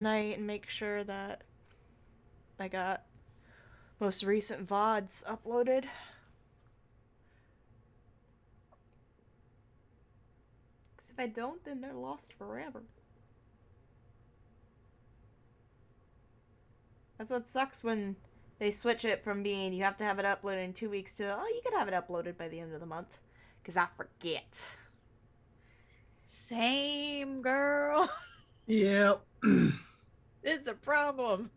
night and make sure that I got most recent VODs uploaded. Because if I don't, then they're lost forever. That's what sucks when they switch it from being you have to have it uploaded in 2 weeks to, oh, you could have it uploaded by the end of the month. Because I forget. Same girl. Yeah. It's a problem.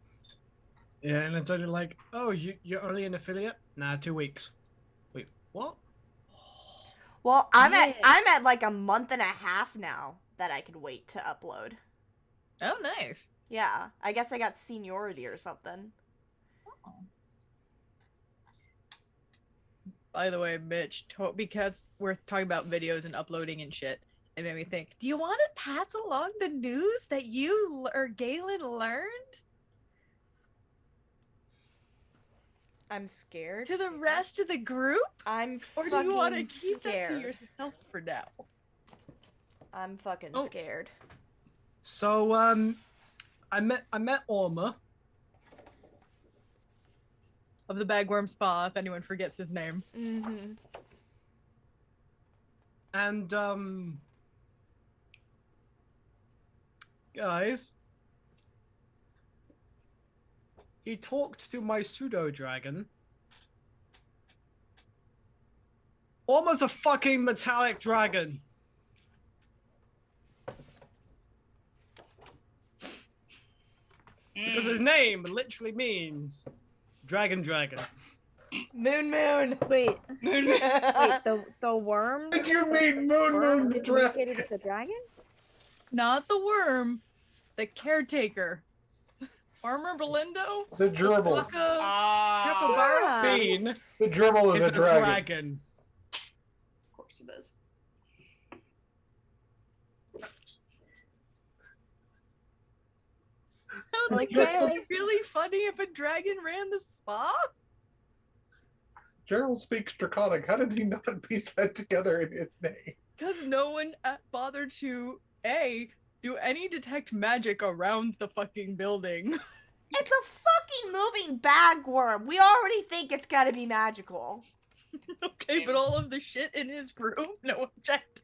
Yeah, and it's only like, oh, you're only an affiliate? Nah, 2 weeks. Wait, what? Well, Yeah. I'm at like a month and a half now that I can wait to upload. Oh, nice. Yeah, I guess I got seniority or something. By the way, Mitch, because we're talking about videos and uploading and shit, it made me think, do you want to pass along the news that you or Galen learned I'm scared. to the rest of the group? I'm Or do you want to fucking keep that to scared. yourself for now? I'm fucking Oh. scared. So, I met Orma. Of the Bagworm Spa, if anyone forgets his name. Mm-hmm. And, guys, he talked to my pseudo dragon. Orma's a fucking metallic dragon. Because his name literally means dragon. Moon Moon. Wait, Moon wait, the worm? Did you mean Moon the dragon? communicated with the dragon? Not the worm, the caretaker. Farmer Belindo? The gerbil. Waka, Ah. Capybara? Bean The gerbil is is a a dragon. dragon. Of course it is. Like, Okay. it'd be really funny if a dragon ran the spa? Gerald speaks Draconic. How did he not piece that together in his name? Because no one bothered to, A, do any detect magic around the fucking building. It's a fucking moving bagworm. We already think it's gotta be magical. Okay, but all of the shit in his room, no one checked.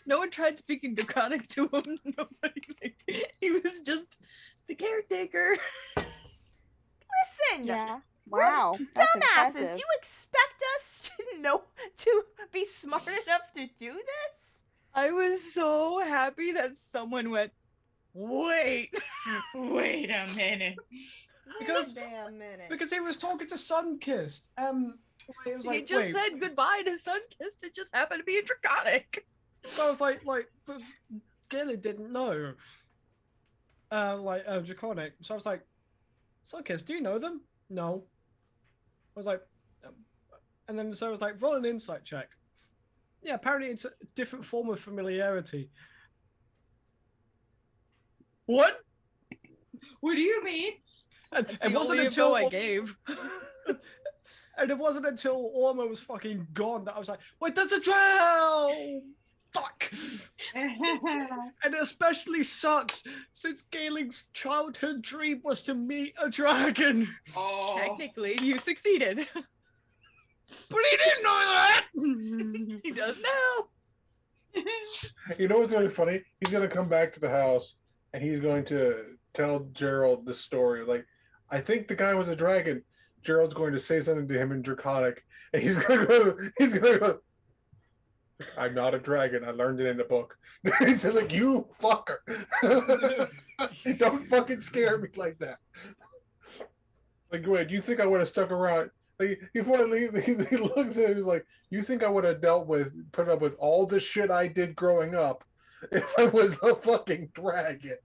No one tried speaking Draconic to him. Nobody, he was just the caretaker. Listen! Yeah. Wow. That's Dumbasses, impressive. you expect us to know to be smart enough to do this? I was so happy that someone went, wait. Wait a minute. Because- Wait a damn minute. Because he was talking to Sunkissed. It was like, He just wait. said goodbye to Sunkissed. It just happened to be a Draconic. So I was like, but Gilly didn't know. Draconic. So I was like, Sunkissed, do you know them? No. I was like, and then so I was like, roll an insight check. Yeah, apparently it's a different form of familiarity. What? What do you mean? And That's it the wasn't only until info I gave. and it wasn't until Orma was fucking gone that I was like, wait, there's a drow! Fuck! And it especially sucks since Galen's childhood dream was to meet a dragon. Oh. Technically, you succeeded. But he didn't know that! He does now. You know what's going to be funny? He's going to come back to the house and he's going to tell Gerald the story. Like, I think the guy was a dragon. Gerald's going to say something to him in Draconic, and he's going to go, I'm not a dragon. I learned it in a book. He's like, you fucker. Don't fucking scare me like that. Like, wait, you think I would have stuck around? Like, he looks at him, he's like, you think I would have put up with all the shit I did growing up if I was a fucking dragon?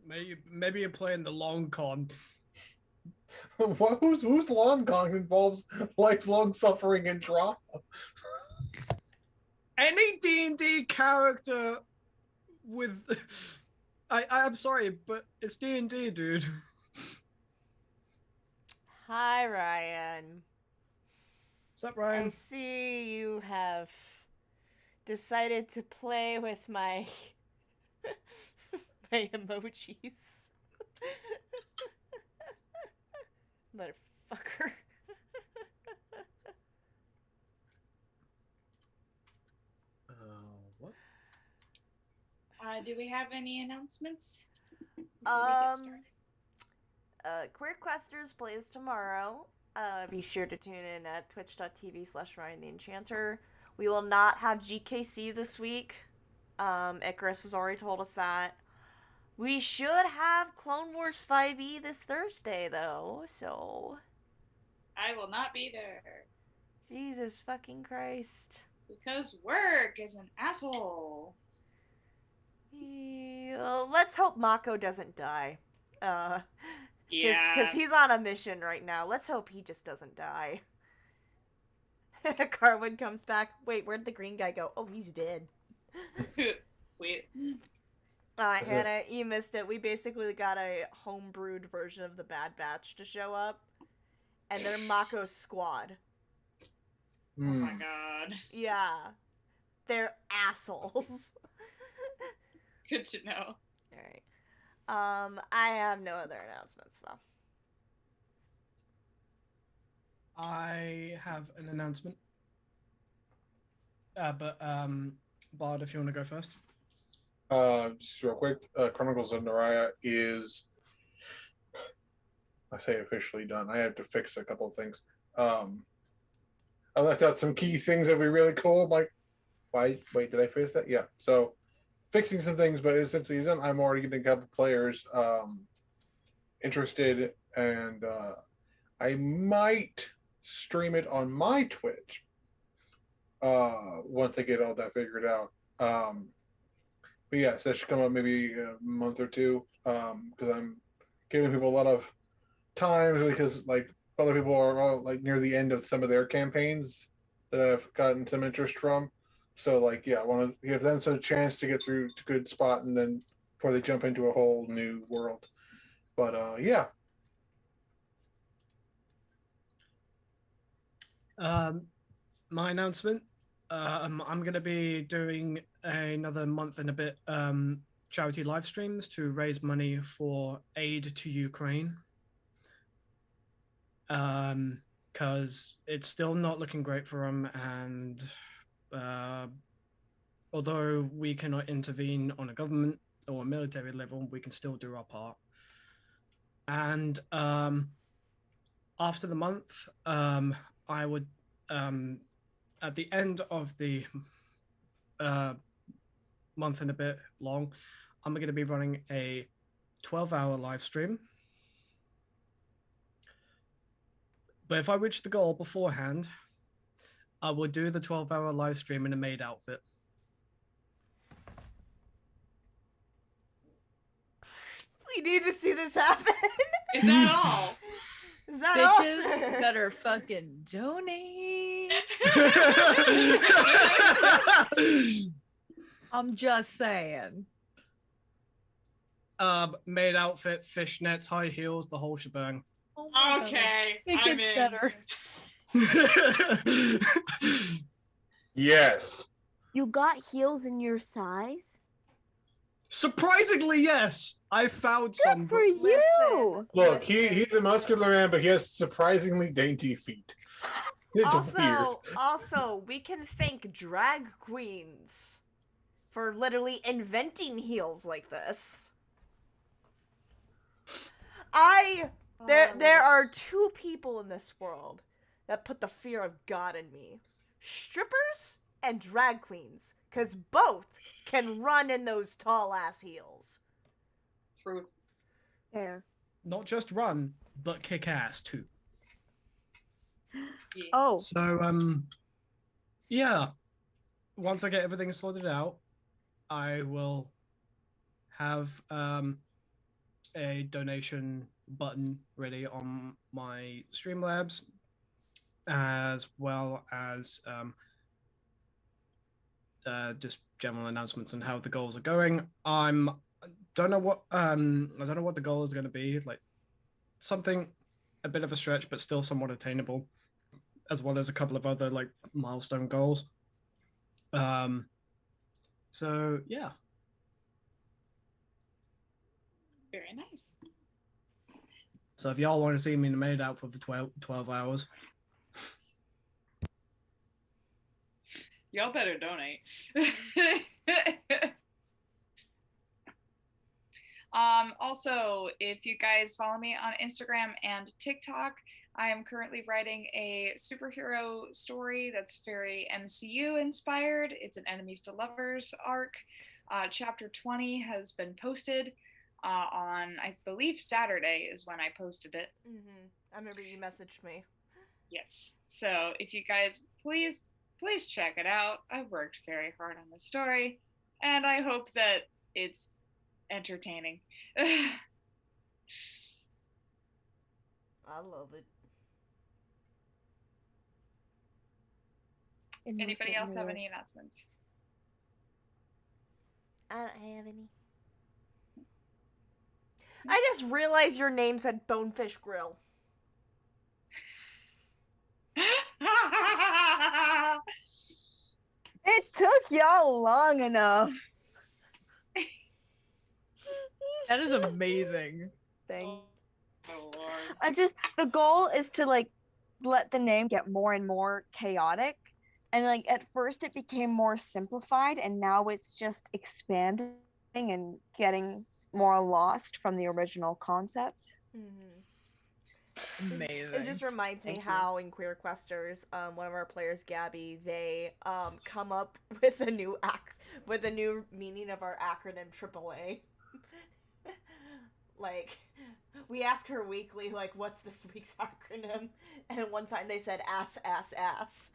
Maybe you're playing the long con. Whose long con involves lifelong suffering and drama? Any D&D character with... I'm sorry, but it's D&D, dude. Hi, Ryan. What's up, I Ryan? see you have decided to play with my cry emojis. Motherfucker. What? Do we have any announcements? Before we get started? Queer Questers plays tomorrow. Be sure to tune in at twitch.tv/Ryan the Enchanter. We will not have GKC this week. Icarus has already told us that. We should have Clone Wars 5e this Thursday, though, so... I will not be there Jesus fucking Christ. because work is an asshole. Let's hope Mako doesn't die. Because he's on a mission right now. Let's hope he just doesn't die. Carwin comes back. Wait, where'd the green guy go? Oh, he's dead. Wait. Hannah, you missed it. We basically got a homebrewed version of the Bad Batch to show up. And they're Mako's squad. Oh my god. Yeah. They're assholes. Good to know. Alright. I have no other announcements, though. I have an announcement. But Bard, if you want to go first. Just real quick, Chronicles of Naraya is, I say officially done. I have to fix a couple of things. I left out some key things that would be really cool. I'm like, wait, did I fix that? Yeah. So fixing some things, but essentially done. I'm already getting a couple players interested, and I might stream it on my Twitch once I get all that figured out. But yes, that should come up maybe a month or two, because I'm giving people a lot of time, because like other people are all, like near the end of some of their campaigns that I've gotten some interest from. So like, yeah, I want to give them some chance to get through to a good spot, and then before they jump into a whole new world. But yeah. My announcement. I'm going to be doing another month and a bit charity live streams to raise money for aid to Ukraine. Because it's still not looking great for them, and although we cannot intervene on a government or a military level, we can still do our part. And after the month, I would, at the end of the month and a bit long, I'm going to be running a 12-hour live stream. But if I reach the goal beforehand, I will do the 12-hour live stream in a maid outfit. We need to see this happen. Is that all? Is that all? Bitches sir? better fucking donate. I'm just saying. Maid outfit, fishnets, high heels, the whole shebang. Oh my God. Okay. It I'm gets in. better. Yes. You got heels in your size? Surprisingly, yes. I found some. Good for you! Look, Listen. he's a muscular man, but he has surprisingly dainty feet. It's weird. Also, we can thank drag queens for literally inventing heels like this. There are two people in this world that put the fear of God in me. Strippers and drag queens, because both can run in those tall ass heels. Truth. Fair. Not just run, but kick ass too. Yeah. Oh, So, yeah. Once I get everything sorted out, I will have a donation button ready on my Streamlabs, as well as just general announcements on how the goals are going. I don't know what the goal is going to be. Like something a bit of a stretch, but still somewhat attainable, as well as a couple of other like milestone goals. So yeah. Very nice. So if y'all want to see me in the maid outfit for 12 hours, Y'all better donate. Also, if you guys follow me on Instagram and TikTok, I am currently writing a superhero story that's very MCU inspired. It's an enemies to lovers arc. Chapter 20 has been posted on, I believe, Saturday is when I posted it. I remember you messaged me. Yes. So if you guys please check it out. I've worked very hard on this story, and I hope that it's entertaining. I love it. Anybody else have any announcements? I don't have any. I just realized your name said Bonefish Grill. It took y'all long enough. That is amazing. Thing. Oh Lord. The goal is to like let the name get more and more chaotic. And like at first it became more simplified and now it's just expanding and getting more lost from the original concept. Amazing. It just reminds me Thank you. how in Queer Questers, one of our players, Gabby, they come up with a new meaning of our acronym AAA. Like, we ask her weekly, like, what's this week's acronym? And one time they said ass, ass, ass.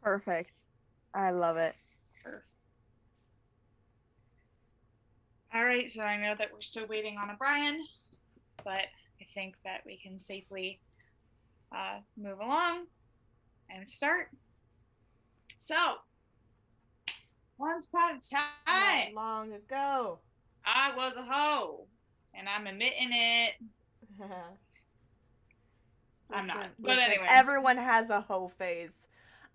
Perfect. I love it. All right, so I know that we're still waiting on O'Brien, but I think that we can safely move along and start. So, once upon a time, Not long ago. I was a hoe, and I'm admitting it. I'm not. But anyway. Everyone has a hoe phase.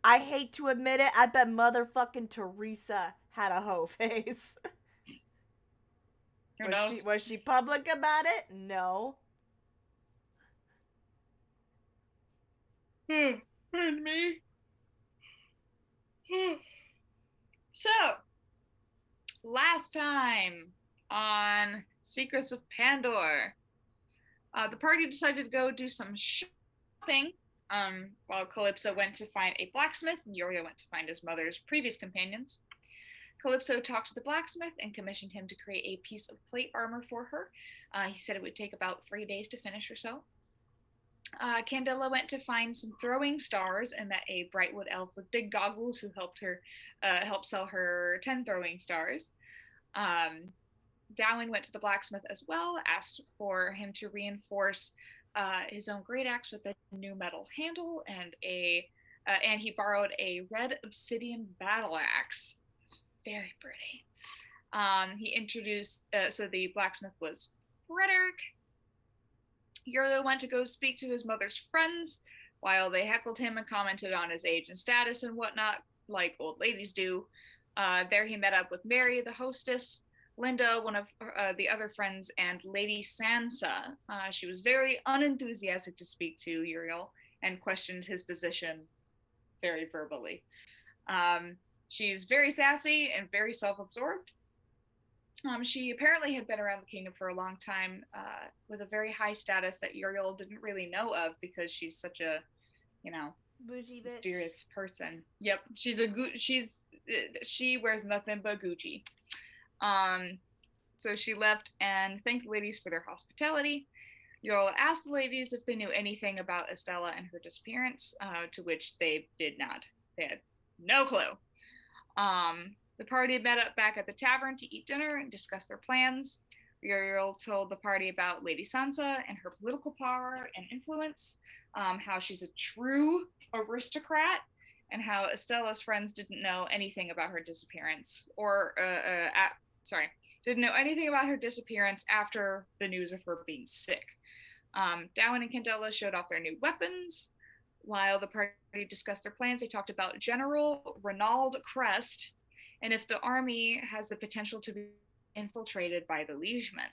I hate to admit it, I bet motherfucking Teresa had a hoe phase. Who knows? Was she public about it? No. And me. So, last time on Secrets of Pandor, the party decided to go do some shopping, while Calypso went to find a blacksmith and Uriel went to find his mother's previous companions. Calypso talked to the blacksmith and commissioned him to create a piece of plate armor for her. He said it would take about 3 days to finish or so. Candela went to find some throwing stars and met a Brightwood elf with big goggles who helped sell her 10 throwing stars. Dowling went to the blacksmith as well, asked for him to reinforce his own great axe with a new metal handle and he borrowed a red obsidian battle axe. Very pretty. He introduced, so the blacksmith was Frederick. Uriel went to go speak to his mother's friends while they heckled him and commented on his age and status and whatnot, like old ladies do. There he met up with Mary, the hostess, Linda, one of the other friends, and Lady Sansa. She was very unenthusiastic to speak to Uriel and questioned his position very verbally. She's very sassy and very self-absorbed. She apparently had been around the kingdom for a long time, with a very high status that Uriel didn't really know of because she's such a, bougie bitch. mysterious person. Yep, she wears nothing but Gucci. So she left and thanked the ladies for their hospitality. Uriel asked the ladies if they knew anything about Estella and her disappearance, to which they did not. They had no clue. The party met up back at the tavern to eat dinner and discuss their plans. Uriel told the party about Lady Sansa and her political power and influence, how she's a true aristocrat, and how Estella's friends didn't know anything about her disappearance, didn't know anything about her disappearance after the news of her being sick. Dowan and Candela showed off their new weapons. While the party discussed their plans, they talked about General Renaud Crest and if the army has the potential to be infiltrated by the liegemen.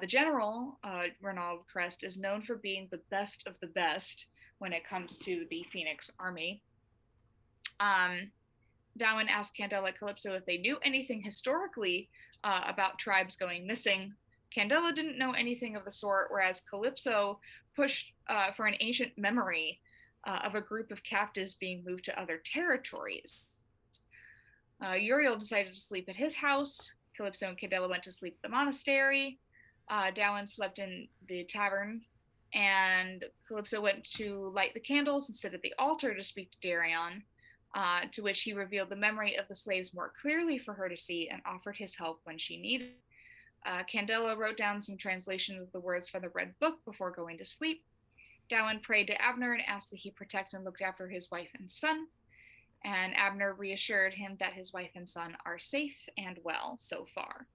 The general, Ronald Crest, is known for being the best of the best when it comes to the Phoenix Army. Darwin asked Candela and Calypso if they knew anything historically about tribes going missing. Candela didn't know anything of the sort, whereas Calypso pushed for an ancient memory of a group of captives being moved to other territories. Uriel decided to sleep at his house. Calypso and Candela went to sleep at the monastery. Darwin slept in the tavern, and Calypso went to light the candles and sit at the altar to speak to Darion, to which he revealed the memory of the slaves more clearly for her to see and offered his help when she needed. Candela wrote down some translation of the words from the Red Book before going to sleep. Darwin prayed to Abner and asked that he protect and look after his wife and son. And Abner reassured him that his wife and son are safe and well so far.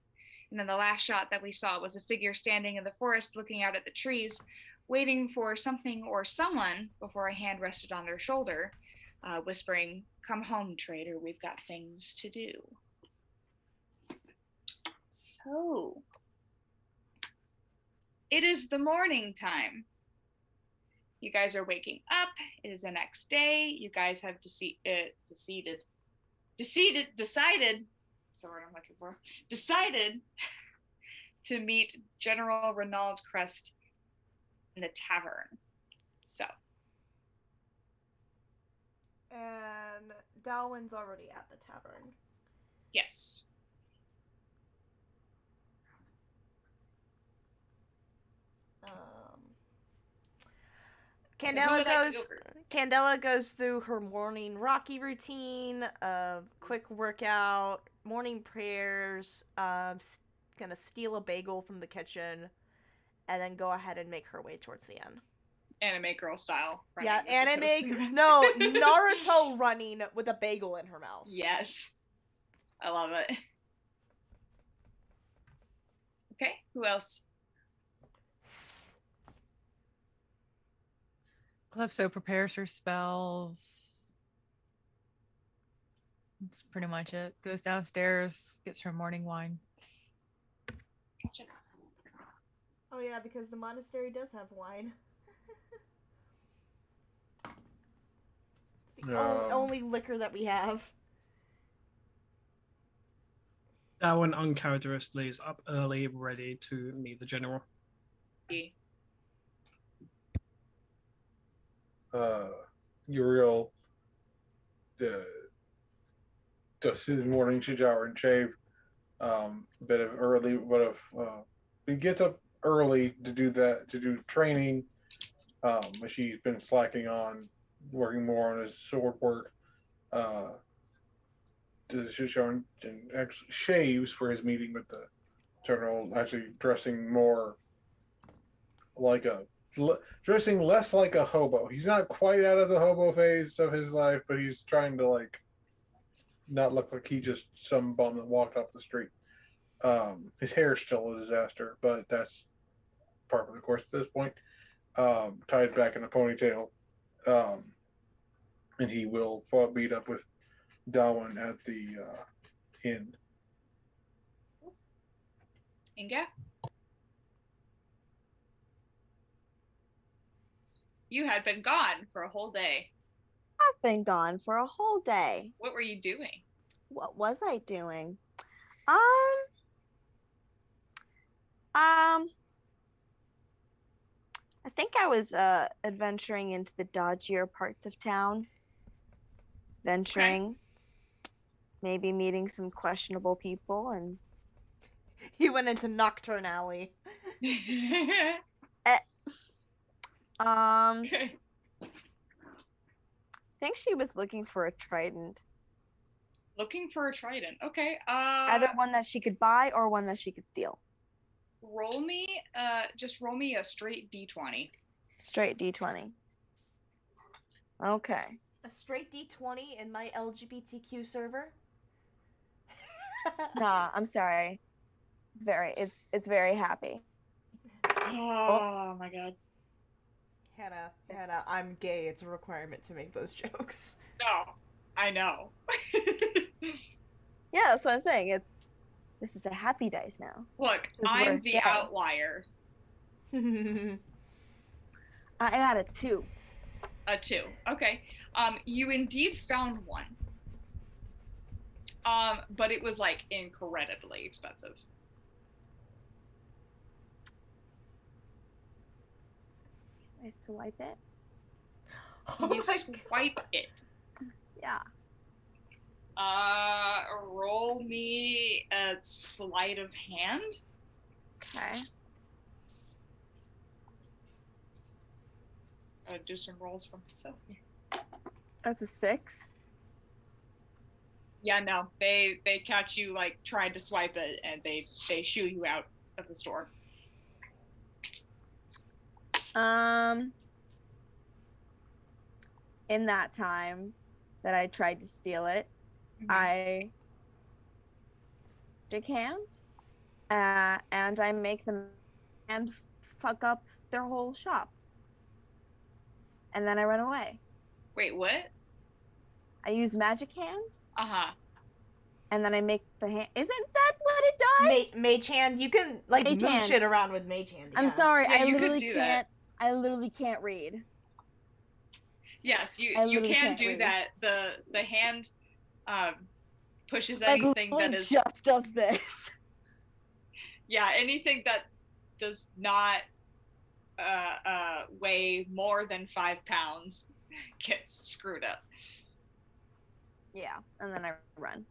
And then the last shot that we saw was a figure standing in the forest looking out at the trees, waiting for something or someone before a hand rested on their shoulder, whispering, "Come home, traitor, we've got things to do." So, it is the morning time. You guys are waking up. It is the next day. You guys have decided. That's the word I'm looking for. Decided to meet General Ronald Crest in the tavern. So. And Darwin's already at the tavern. Yes. Candela goes through her morning Rocky routine of quick workout, morning prayers, gonna steal a bagel from the kitchen, and then go ahead and make her way towards the end. Anime girl style. Yeah, no, Naruto running with a bagel in her mouth. Yes. I love it. Okay, who else? Calypso prepares her spells. That's pretty much it. Goes downstairs, gets her morning wine. Gotcha. Oh yeah, because the monastery does have wine. It's the only liquor that we have. Darwin uncharacteristically is up early, ready to meet the general. Uriel does his morning shower and shave. He gets up early to do that, to do training. She's been slacking on working more on his sword work. Does his shower and actually shaves for his meeting with the general, actually dressing more like dressing less like a hobo. He's not quite out of the hobo phase of his life, but he's trying to not look like he just some bum that walked off the street. His hair's still a disaster, but that's part of the course at this point. Tied back in a ponytail, and he will meet up with Darwin at the inn. Inga? You had been gone for a whole day. I've been gone for a whole day. What were you doing? What was I doing? I think I was adventuring into the dodgier parts of town. Venturing. Maybe meeting some questionable people and He went into Nocturne Alley. I think she was looking for a trident. Looking for a trident. Okay. Either one that she could buy or one that she could steal. Just roll me a straight D20. Straight D20. Okay. A straight D20 in my LGBTQ server? Nah, I'm sorry. It's very happy. Oh my god. Hannah, I'm gay. It's a requirement to make those jokes. No, I know. Yeah, that's what I'm saying. This is a happy dice now. Look, 'Cause I'm we're the gay. outlier. I got a 2. A 2. Okay. You indeed found one. But it was like incredibly expensive. I swipe it. Oh You my swipe it. Yeah. Roll me a sleight of hand. Okay. Do some rolls for myself. That's a 6. Yeah, no, they catch you like trying to swipe it, and they shoo you out of the store. In that time that I tried to steal it, I shake hand, and I make them and fuck up their whole shop, and then I run away. Wait, what? I use magic hand, Uh-huh. and then I make the hand. Isn't that what it does? Mage hand, you can like Mage move hand. shit around with mage hand. I'm yeah. sorry, Yeah, I you could literally do can't. that. I literally can't read. Yes, you literally can can't do read. that. The hand pushes Like anything literally that is just does this. yeah, anything that does not weigh more than 5 pounds gets screwed up. Yeah, and then I run.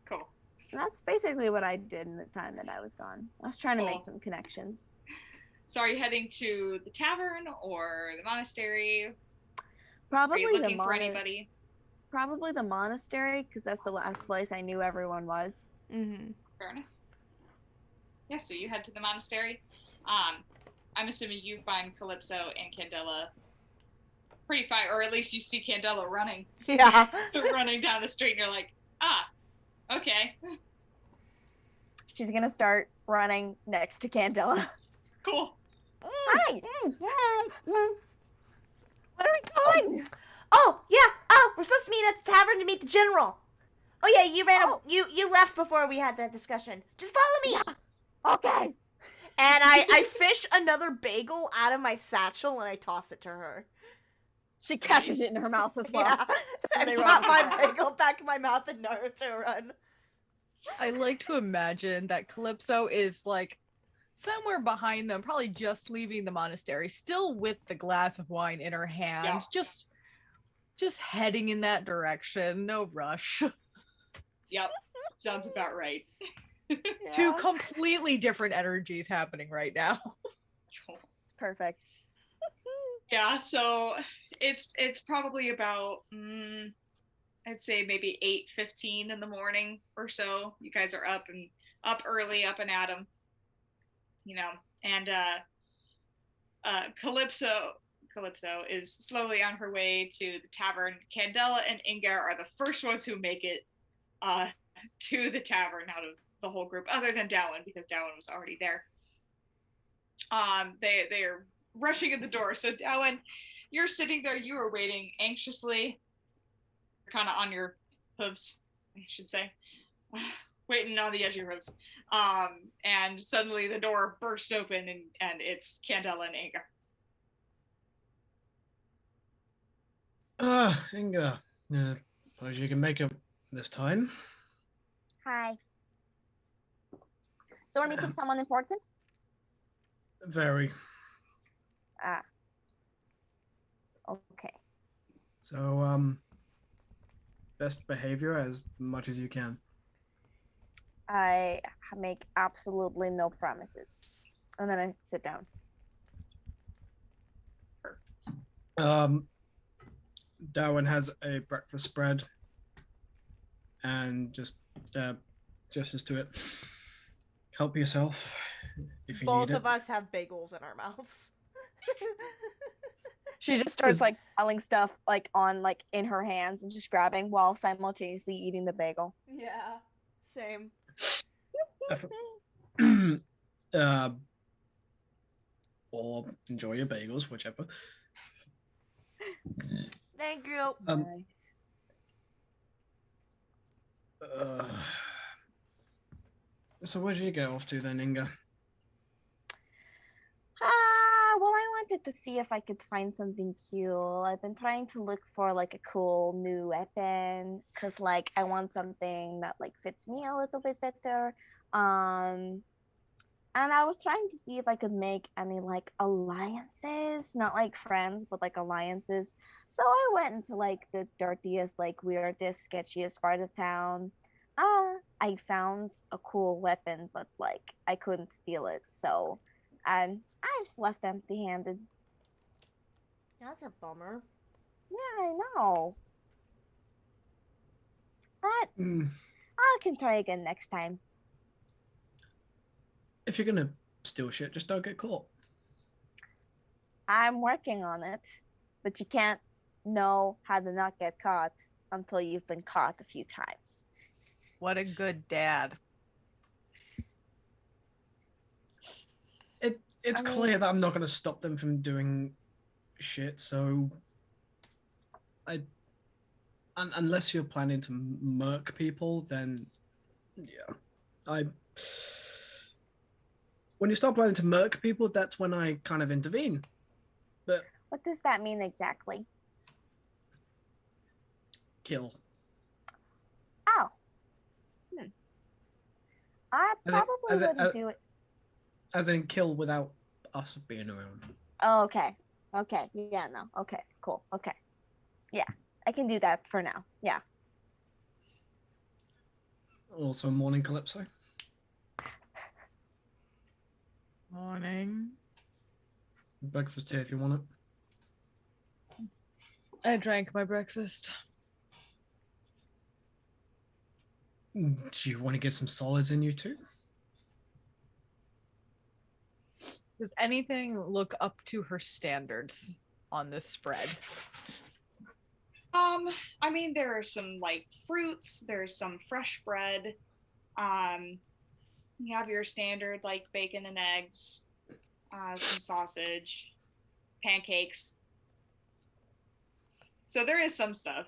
Cool. And that's basically what I did in the time that I was gone. I was trying to make Cool. some connections. So are you heading to the tavern or the monastery? Probably Are you the looking for anybody? Probably the monastery, because that's the last place I knew everyone was. Mm-hmm. Fair enough. Yeah, so you head to the monastery. I'm assuming you find Calypso and Candela pretty fine, or at least you see Candela running Yeah. running down the street, and you're like, okay, She's gonna start running next to Candela. cool. Hi! What are we doing? Oh yeah. Oh, we're supposed to meet at the tavern to meet the general. Oh yeah, you ran. Oh. You left before we had that discussion. Just follow me. Yeah. Okay. And I fish another bagel out of my satchel and I toss it to her. She catches it in her mouth as well. Yeah. I They put run my together. bagel back in my mouth and Naruto run. I like to imagine that Calypso is like somewhere behind them, probably just leaving the monastery, still with the glass of wine in her hand, just heading in that direction. No rush. Yep, sounds about right. Two completely different energies happening right now. Cool. It's perfect. Yeah, so it's probably about I'd say maybe 8:15 in the morning or so. You guys are up early, up and at 'em, you know. And Calypso is slowly on her way to the tavern. Candela and Ingar are the first ones who make it to the tavern out of the whole group, other than Dowan, because Dowan was already there. They are rushing at the door. So Dowan, you're sitting there. You are waiting anxiously, kind of on your hooves, I should say, waiting on the edge of your hooves. And suddenly the door bursts open, and it's Candela and Inga. Inga, suppose you can make it this time. Hi. So we're meeting someone important? Very. Okay. So, best behavior as much as you can. I make absolutely no promises. And then I sit down. Darwin has a breakfast spread and just gestures to it. Help yourself if you Both need it. of us have bagels in our mouths. She just starts Is- like piling stuff like on like in her hands and just grabbing while simultaneously eating the bagel. Yeah. Same. Or enjoy your bagels, whichever. Thank you. Nice. So where did you get off to then, Inga? Well, I wanted to see if I could find something cool. I've been trying to look for like a cool new weapon because like I want something that like fits me a little bit better. Um, and I was trying to see if I could make any like alliances, not like friends, but like alliances. So I went into like the dirtiest, like weirdest, sketchiest part of town. I found a cool weapon, but like I couldn't steal it. So and I just left empty handed. That's a bummer. Yeah, I know. But Mm, I can try again next time. if you're gonna steal shit, just don't get caught. I'm working on it, but you can't know how to not get caught until you've been caught a few times. What a good dad. It's I mean- clear that I'm not gonna stop them from doing shit. So, unless you're planning to murk people, then yeah, I. When you start planning to murk people, that's when I kind of intervene. But What does that mean exactly? kill. Oh. I As in- probably as in- wouldn't do it. As in kill without us being around. Oh, okay. Okay. Yeah, no. Okay. Cool. Okay. Yeah. I can do that for now. Yeah. Also, morning Calypso. Morning. Breakfast here if you want it. I drank my breakfast. Do you want to get some solids in you too? Does anything look up to her standards on this spread? I mean, there are some like fruits. There's some fresh bread. You have your standard like bacon and eggs, some sausage, pancakes. So there is some stuff.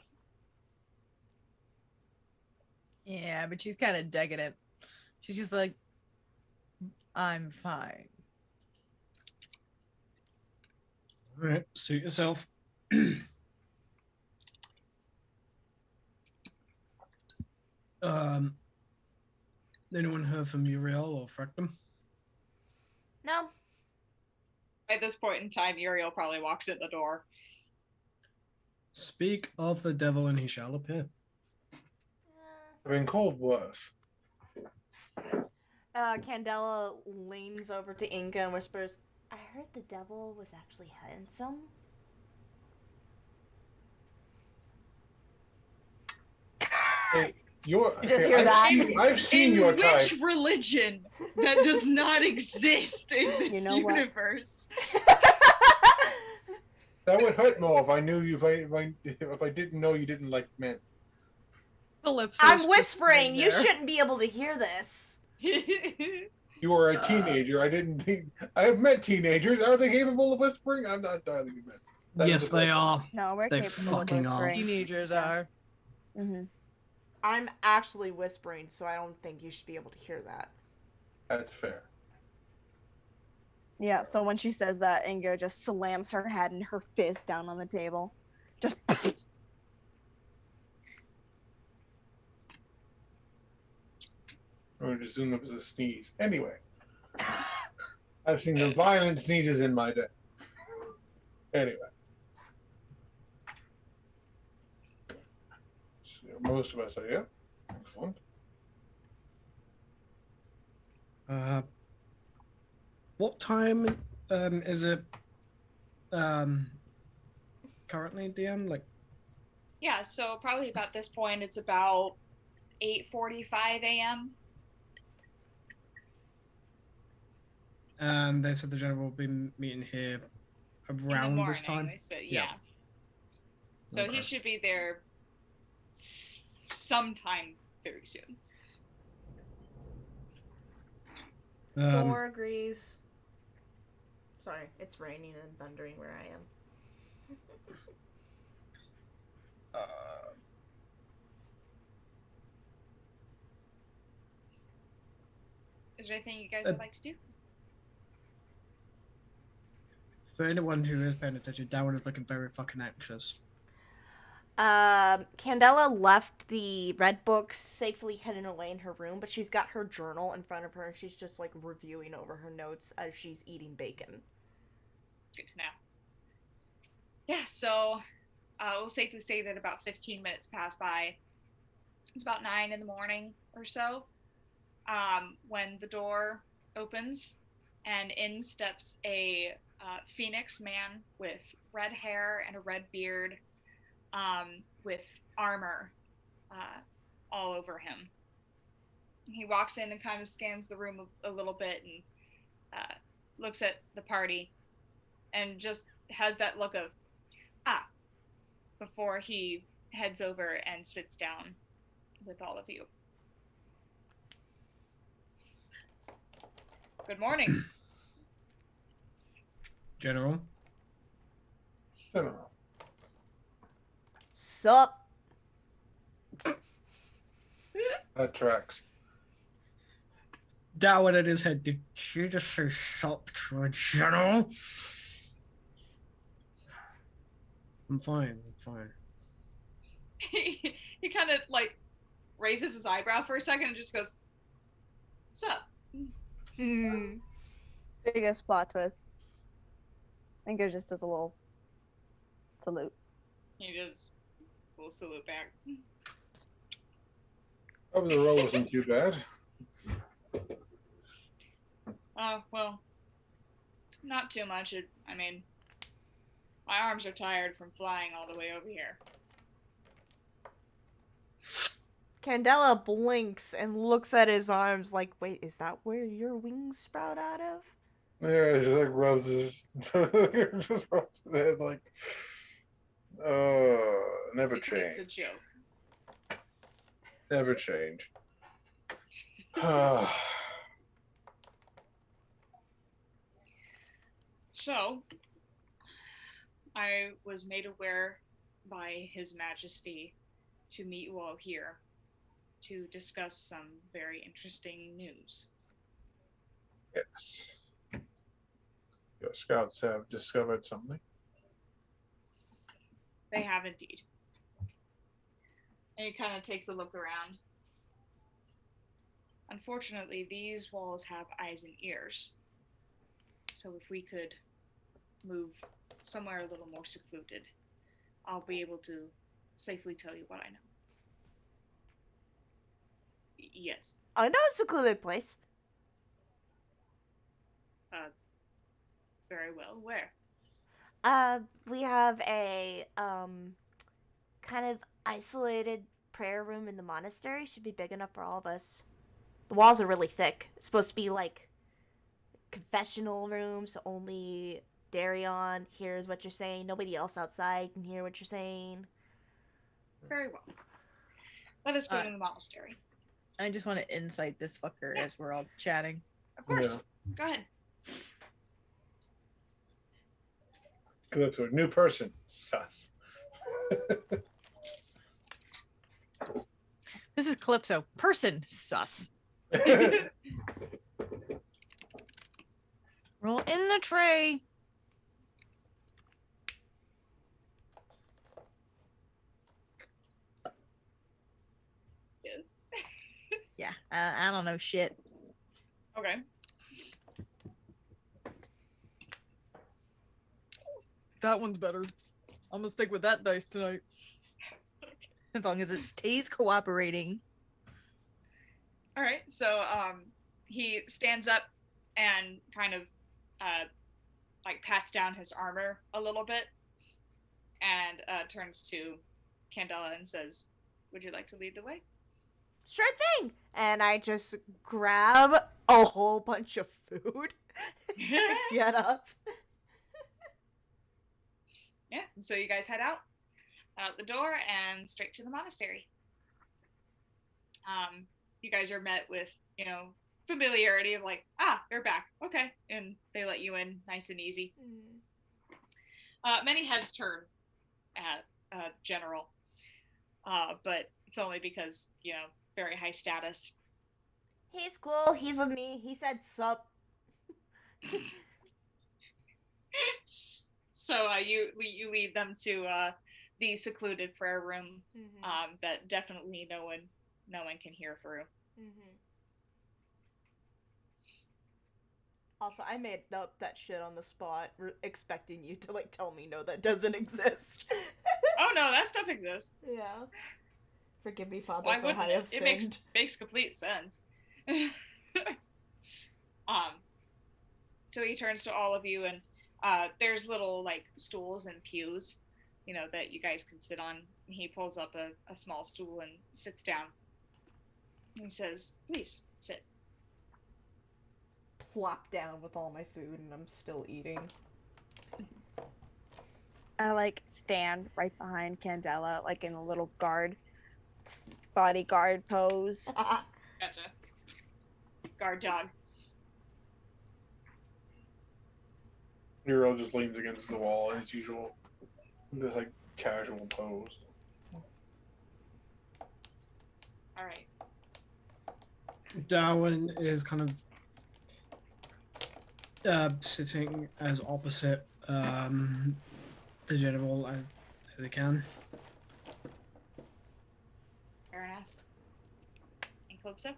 Yeah, but she's kind of decadent. She's just like, I'm fine. All right, suit yourself. Anyone heard from Uriel or Fractum? No. At this point in time, Uriel probably walks in the door. Speak of the devil and he shall appear. I've been called worse. Candela leans over to Inga and whispers, I heard the devil was actually handsome. Hey, Just hear that. I've seen your type. which religion that does not exist in this You know what? universe? That would hurt more if I knew you. If I didn't know you didn't like men. Calypso's I'm just whispering. sitting You there. shouldn't be able to hear this. You were a teenager. I didn't think. I have met teenagers. Are they capable of whispering? I'm not entirely convinced. That Yes, is a they bit- are. No, we're They capable of fucking are. whispering. Teenagers Yeah. are. Mm-hmm. I'm actually whispering, so I don't think you should be able to hear that. That's fair. Yeah, so when she says that, Inga just slams her head and her fist down on the table. Just I would assume it was a sneeze. Anyway, I've seen the violent sneezes in my day. Anyway, so most of us are here. Excellent. What time is it currently, DM? Like, Yeah, so probably about this point, it's about 8:45 a.m. and they said the general will be meeting here in the around morning. this time. They said, Yeah. yeah. So Okay. he should be there sometime very soon. Thor agrees. Sorry, it's raining and thundering where I am. Is there anything you guys would like to do? For anyone who is paying attention, Darwin is looking very fucking anxious. Candela left the red book safely hidden away in her room, but she's got her journal in front of her and she's just like reviewing over her notes as she's eating bacon. Good to know. Yeah, so we'll safely say that about 15 minutes pass by. It's about 9 in the morning or so when the door opens and in steps a phoenix man with red hair and a red beard with armor all over him. He walks in and kind of scans the room a little bit and looks at the party and just has that look of, before he heads over and sits down with all of you. Good morning. General. General. Sup? That tracks. Darwin in his head, did you just say sup to a general? I'm fine. He kind of like raises his eyebrow for a second and just goes, "Sup?" Biggest plot twist. I think it just does a little salute. He just will salute back. Hope the roll wasn't too bad. Well, not too much. I mean, my arms are tired from flying all the way over here. Candela blinks and looks at his arms like, wait, is that where your wings sprout out of? Yeah, she like rubs his just rubs his head like never change. It's a joke. Never change. So, I was made aware by His Majesty to meet you all here to discuss some very interesting news. Yes. Your scouts have discovered something. They have indeed. And he kind of takes a look around. Unfortunately, these walls have eyes and ears. So if we could move somewhere a little more secluded, I'll be able to safely tell you what I know. Yes. I know a secluded place. Very well. Where? We have a, kind of isolated prayer room in the monastery. Should be big enough for all of us. The walls are really thick. It's supposed to be like confessional room, so only Darion hears what you're saying. Nobody else outside can hear what you're saying. Very well. Let us go to the monastery. I just want to insight this fucker as we're all chatting. Of course. Yeah. Go ahead. Good to a new person. Sus. This is Calypso. Person sus. Roll in the tray. Yes. Yeah, I don't know shit. Okay. That one's better. I'm gonna stick with that dice tonight. As long as it stays cooperating. All right. So he stands up and kind of like pats down his armor a little bit and turns to Candela and says, "Would you like to lead the way?" Sure thing. And I just grab a whole bunch of food. Get up. Yeah. So you guys head out the door and straight to the monastery. You guys are met with, familiarity of like, you're back. Okay. And they let you in nice and easy. Many heads turn at General, but it's only because, very high status. He's cool. He's with me. He said sup. So you lead them to the secluded prayer room that definitely no one can hear through. Also, I made up that shit on the spot, expecting you to like tell me no, that doesn't exist. Oh no, that stuff exists. Yeah. Forgive me, Father, Why for wouldn't I have it? sinned. It makes complete sense. So he turns to all of you, and there's little like stools and pews, that you guys can sit on. He pulls up a small stool and sits down. And he says, "Please sit." Plop down with all my food, and I'm still eating. I like stand right behind Candela, like in a little bodyguard pose. Gotcha. Guard dog. Nero just leans against the wall as usual. This like casual pose. All right. Darwin is kind of sitting as opposite the general as he can. Fair enough. And Calypso?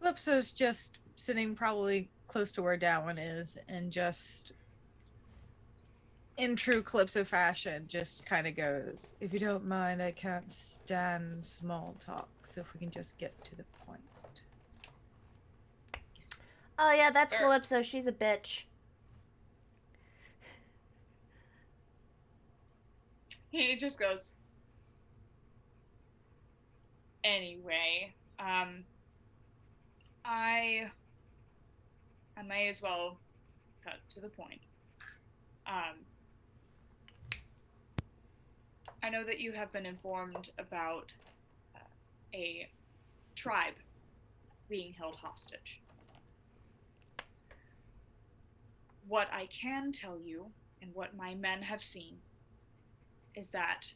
Calypso's just sitting probably close to where Darwin is, and just in true Calypso fashion, just kind of goes, "If you don't mind, I can't stand small talk, so if we can just get to the point." Oh yeah, that's Sure. Calypso. She's a bitch. He just goes, "Anyway, I may as well cut to the point. I know that you have been informed about a tribe being held hostage. What I can tell you, and what my men have seen, is that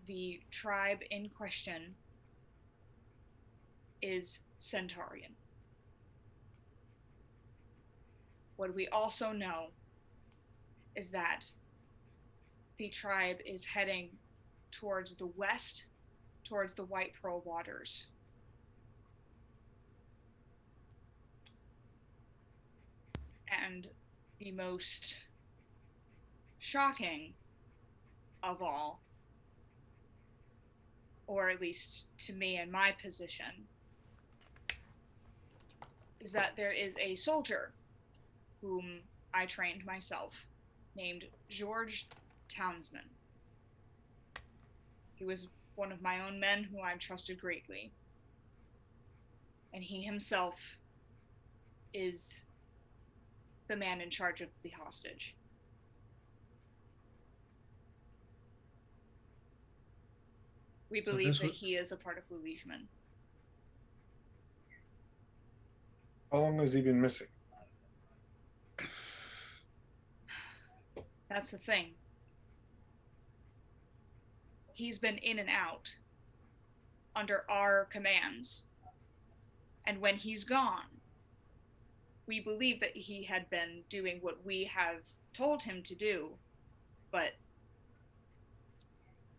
the tribe in question is Centaurian. What we also know is that the tribe is heading towards the west, towards the White Pearl Waters. And the most shocking of all, or at least to me in my position, is that there is a soldier whom I trained myself, named George Townsman. He was one of my own men who I trusted greatly. And he himself is the man in charge of the hostage. We believe that he is a part of the Liegemen. How long has he been missing? That's the thing. He's been in and out under our commands. And when he's gone, we believe that he had been doing what we have told him to do, but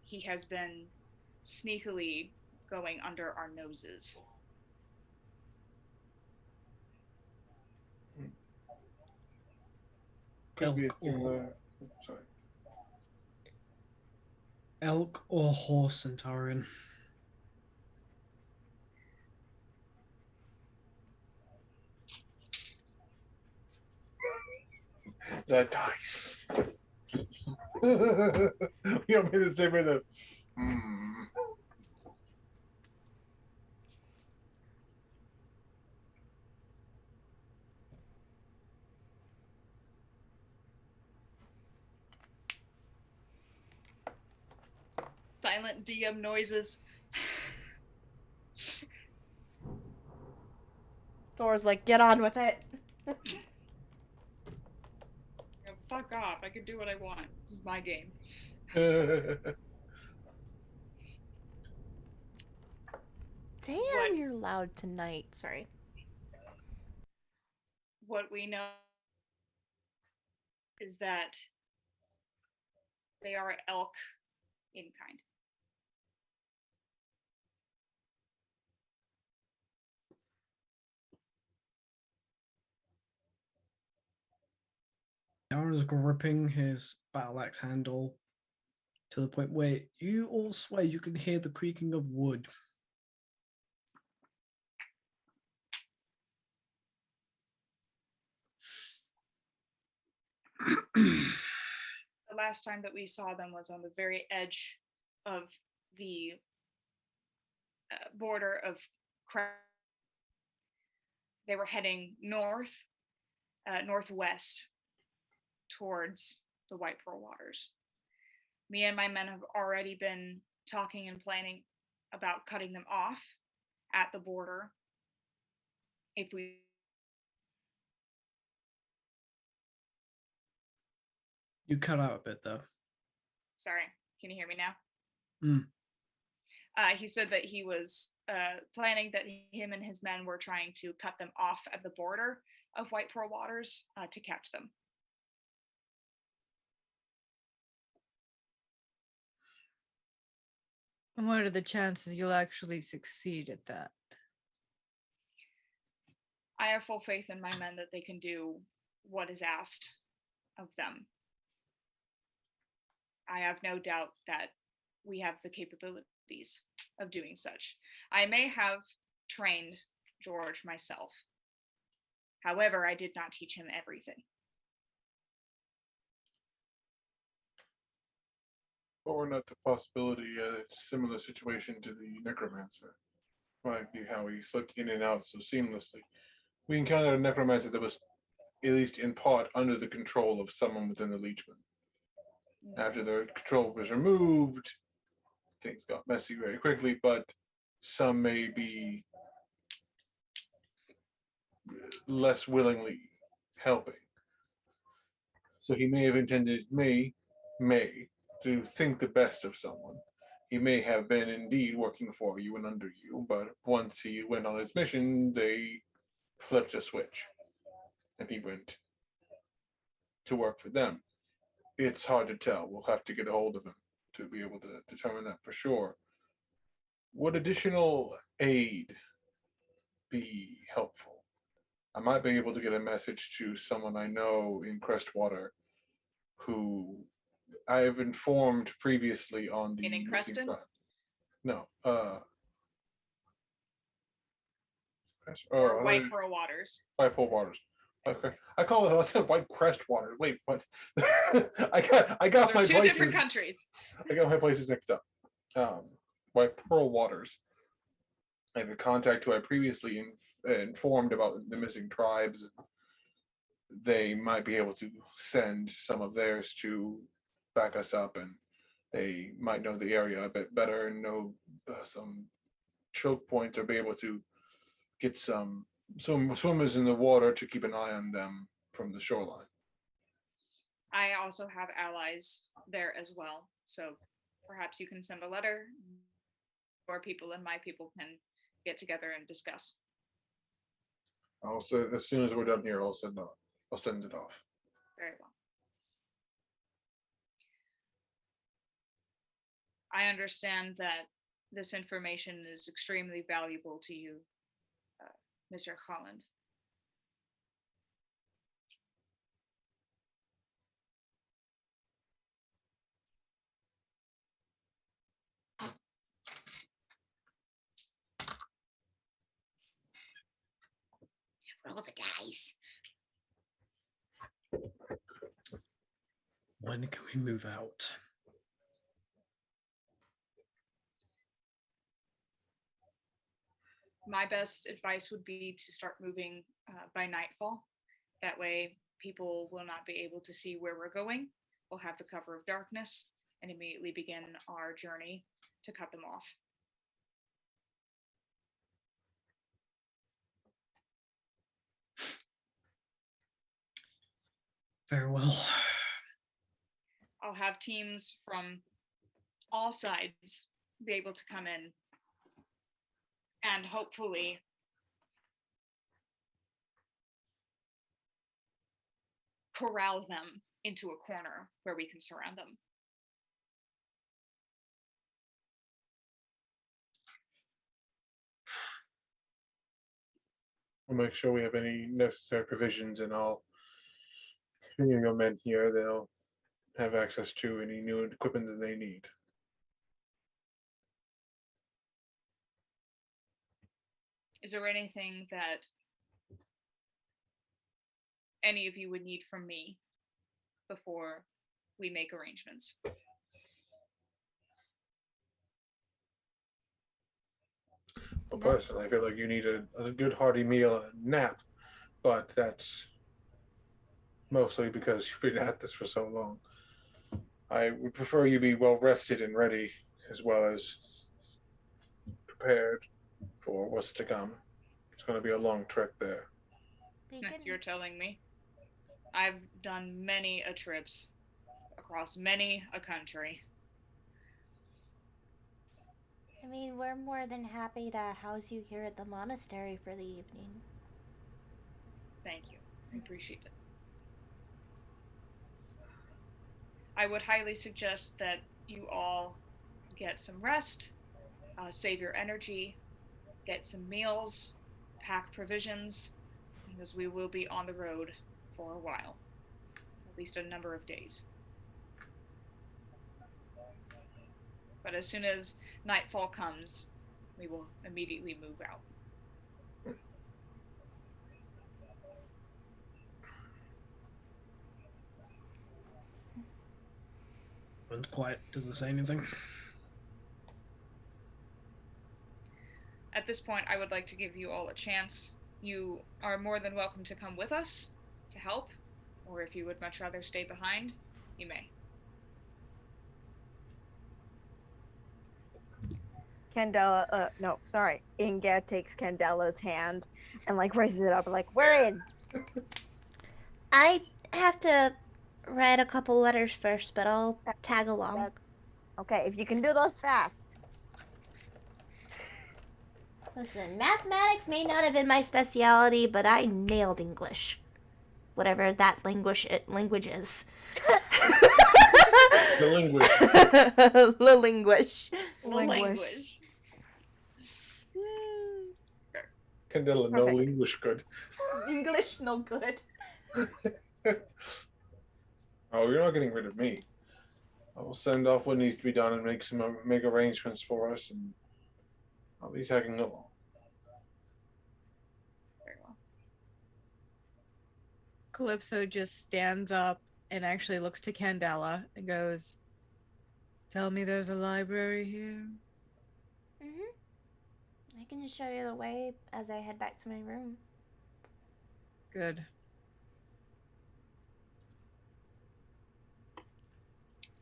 he has been sneakily going under our noses. Could be in the. Sorry. Elk or horse Centaurian? The dice. You want me to say for the. Silent DM noises. Thor's like, get on with it. Fuck off. I can do what I want. This is my game. Damn, What- you're loud tonight. Sorry. What we know is that they are elk in kind. Darren's gripping his battle axe handle to the point where you all swear you can hear the creaking of wood. The last time that we saw them was on the very edge of the border of they were heading northwest towards the White Pearl Waters. Me and my men have already been talking and planning about cutting them off at the border. If we You cut out a bit though. Sorry, can you hear me now? Mm. He said that he was planning that him and his men were trying to cut them off at the border of White Pearl Waters to catch them. And what are the chances you'll actually succeed at that? I have full faith in my men that they can do what is asked of them. I have no doubt that we have the capabilities of doing such. I may have trained George myself. However, I did not teach him everything. Or not the possibility a similar situation to the necromancer. Might be how he slipped in and out so seamlessly. We encountered a necromancer that was, at least in part, under the control of someone within the Leechman. After the control was removed, things got messy very quickly, but some may be less willingly helping. So he may have intended may to think the best of someone. He may have been indeed working for you and under you, but once he went on his mission, they flipped a switch and he went to work for them. It's hard to tell. We'll have to get a hold of him to be able to determine that for sure. Would additional aid be helpful? I might be able to get a message to someone I know in Crestwater who I have informed previously on the In Creston? No. Or White Pearl Waters. White Pearl Waters. Okay. I call it, I said White Crest Water. Wait, what? I got my Those are two places. different countries. I got my places mixed up. White Pearl Waters. I have a contact who I previously informed about the missing tribes. They might be able to send some of theirs to back us up, and they might know the area a bit better and know some choke points, or be able to get some swimmers in the water to keep an eye on them from the shoreline. I also have allies there as well, so perhaps you can send a letter, or people and my people can get together and discuss. I'll say as soon as we're done here, I'll send it off. Very well. I understand that this information is extremely valuable to you, Mr. Holland. Roll the dice. When can we move out? My best advice would be to start moving by nightfall. That way, people will not be able to see where we're going. We'll have the cover of darkness and immediately begin our journey to cut them off. Very well. I'll have teams from all sides be able to come in and hopefully corral them into a corner where we can surround them. We'll make sure we have any necessary provisions, and all any of your men here, they'll have access to any new equipment that they need. Is there anything that any of you would need from me before we make arrangements? Well, personally, I feel like you need a good hearty meal and a nap, but that's mostly because you've been at this for so long. I would prefer you be well rested and ready, as well as prepared for what's to come. It's going to be a long trek there. You're telling me. I've done many a trips across many a country. I mean, we're more than happy to house you here at the monastery for the evening. Thank you. I appreciate it. I would highly suggest that you all get some rest, save your energy, get some meals, pack provisions, because we will be on the road for a while, at least a number of days. But as soon as nightfall comes, we will immediately move out. Everyone's quiet, doesn't say anything. At this point, I would like to give you all a chance. You are more than welcome to come with us to help, or if you would much rather stay behind, you may. Inga takes Candela's hand and like raises it up, like, we're in. I have to write a couple letters first, but I'll tag along. Okay, if you can do those fast. Listen, mathematics may not have been my specialty, but I nailed English. Whatever that language is. The linguist. The linguish. Language. Candela, no English good. English no good. Oh, you're not getting rid of me. I will send off what needs to be done and make arrangements for us, and I'll be tagging along. Very well. Calypso just stands up and actually looks to Candela and goes, "Tell me there's a library here." I can just show you the way as I head back to my room. Good.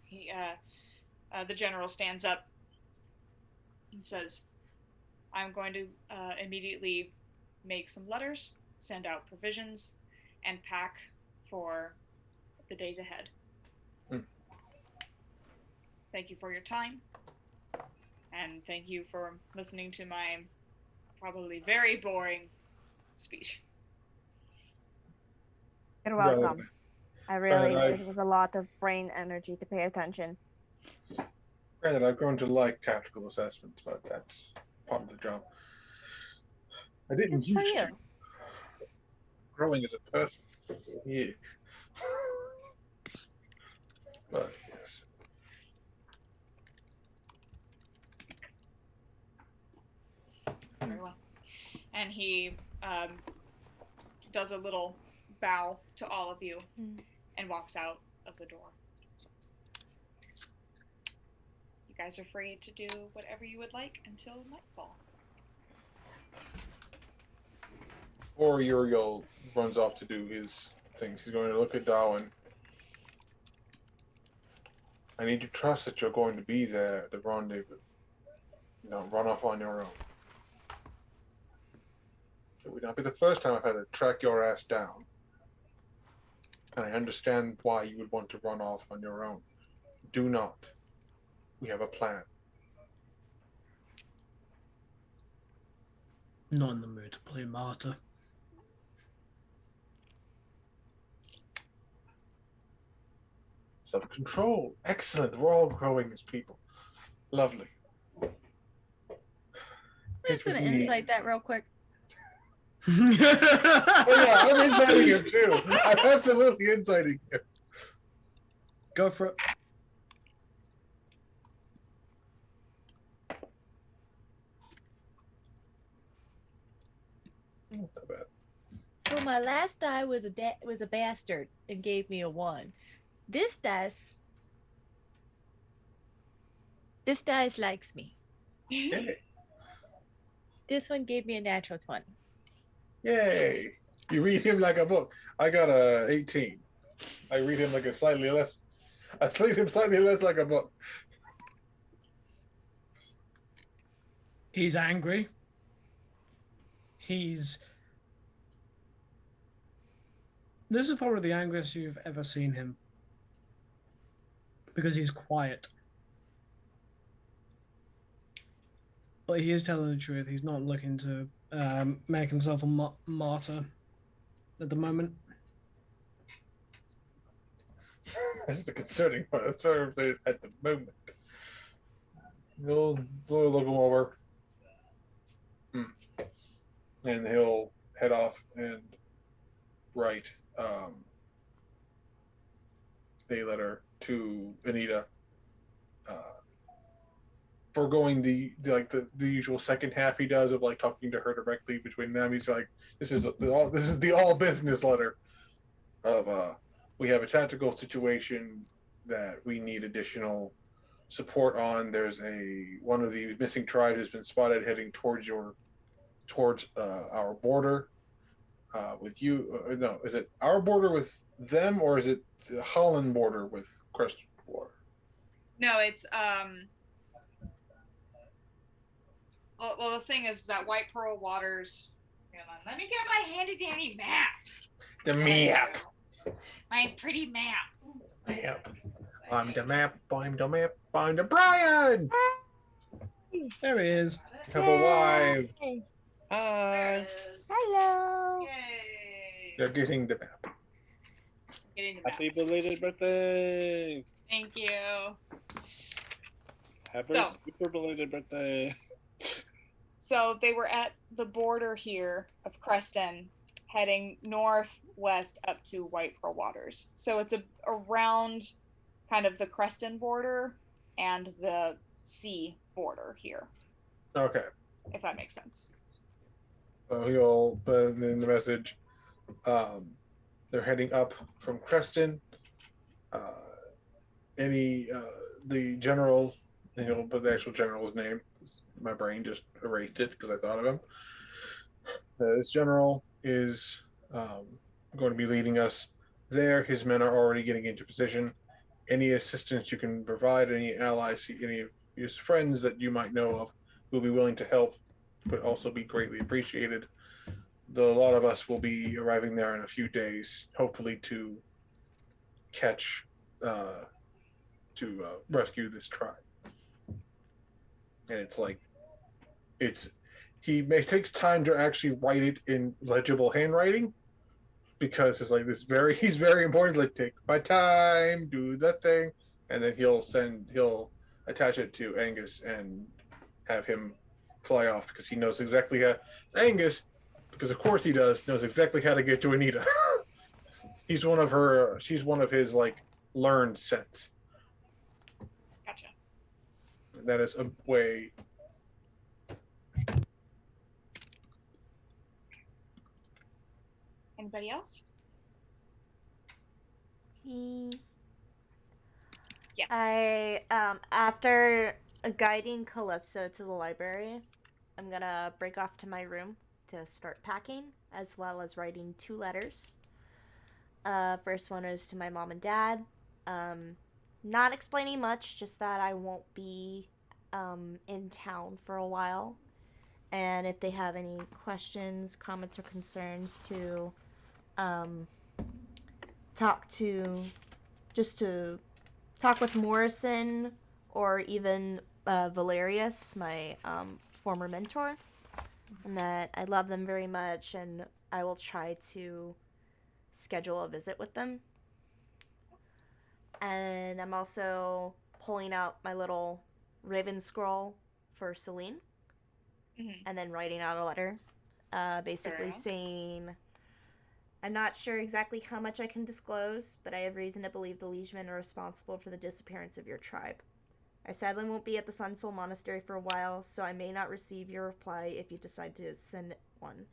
He, the general stands up and says, I'm going to immediately make some letters, send out provisions, and pack for the days ahead. Thank you for your time, and thank you for listening to my probably very boring speech. You're welcome. It was a lot of brain energy to pay attention. Granted, I've grown to like tactical assessments, but that's part of the job. I didn't used to. Growing as a person. Yeah. But yes. Very well. And he does a little bow to all of you and walks out of the door. You guys are free to do whatever you would like until nightfall. Or Uriel runs off to do his things. He's going to look at Darwin. I need to trust that you're going to be there at the rendezvous. Don't run off on your own. It would not be the first time I've had to track your ass down. And I understand why you would want to run off on your own. Do not. We have a plan. Not in the mood to play martyr. Self-control. Excellent. We're all growing as people. Lovely. I'm just gonna insight that real quick. Oh yeah, I'm inciting him too. I'm absolutely inciting him. Go for it. Not that bad. So my last die was a bastard and gave me a 1. This dice likes me. Yay. This one gave me a natural 20. Yay. You read him like a book. I got a 18. I read him like a slightly less. I read him slightly less like a book. He's angry. This is probably the angriest you've ever seen him. Because he's quiet. But he is telling the truth. He's not looking to make himself a martyr at the moment. That's the concerning part. That's what I'm saying at the moment. He'll look him over. And he'll head off and write a letter to Anita, foregoing the usual second half he does of like talking to her directly between them. He's like, this is the all business letter of we have a tactical situation that we need additional support on. There's one of the missing tribes has been spotted heading towards our border with you. No, is it our border with them, or is it the Holland border with Crest Water? No, it's Well, the thing is that White Pearl Waters. Hold on, let me get my handy dandy map. The map. My pretty map. Map. I'm the map. I'm the map. I'm the Brian. There he is. Have a wife. Hey. There Hi. it is. Hello. Yay. They're getting the map. Getting the map. Happy belated birthday! Thank you. Happy So- super belated birthday! So they were at the border here of Creston, heading northwest up to White Pearl Waters. So it's around kind of the Creston border and the sea border here, Okay. if that makes sense. So he'll put in the message. They're heading up from Creston. The general, and he'll put the actual general's name. My brain just erased it because I thought of him. This general is going to be leading us there. His men are already getting into position. Any assistance you can provide, any allies, any of his friends that you might know of who will be willing to help would also be greatly appreciated. A lot of us will be arriving there in a few days, hopefully to rescue this tribe. And it takes time to actually write it in legible handwriting because it's like he's very important. Like, take my time, do that thing, and then he'll attach it to Angus and have him fly off because he knows exactly how. Angus, because of course he knows exactly how to get to Anita. She's one of his like learned scents. Gotcha. That is a way. Anybody else? Yes. I after guiding Calypso to the library, I'm gonna break off to my room to start packing, as well as writing 2 letters. First one is to my mom and dad. Not explaining much, just that I won't be in town for a while, and if they have any questions, comments, or concerns, to talk with Morrison or even Valerius, my former mentor. and that I love them very much, and I will try to schedule a visit with them. And I'm also pulling out my little Raven scroll for Celine, and then writing out a letter, basically saying, I'm not sure exactly how much I can disclose, but I have reason to believe the liegemen are responsible for the disappearance of your tribe. I sadly won't be at the Sun Soul Monastery for a while, so I may not receive your reply if you decide to send one.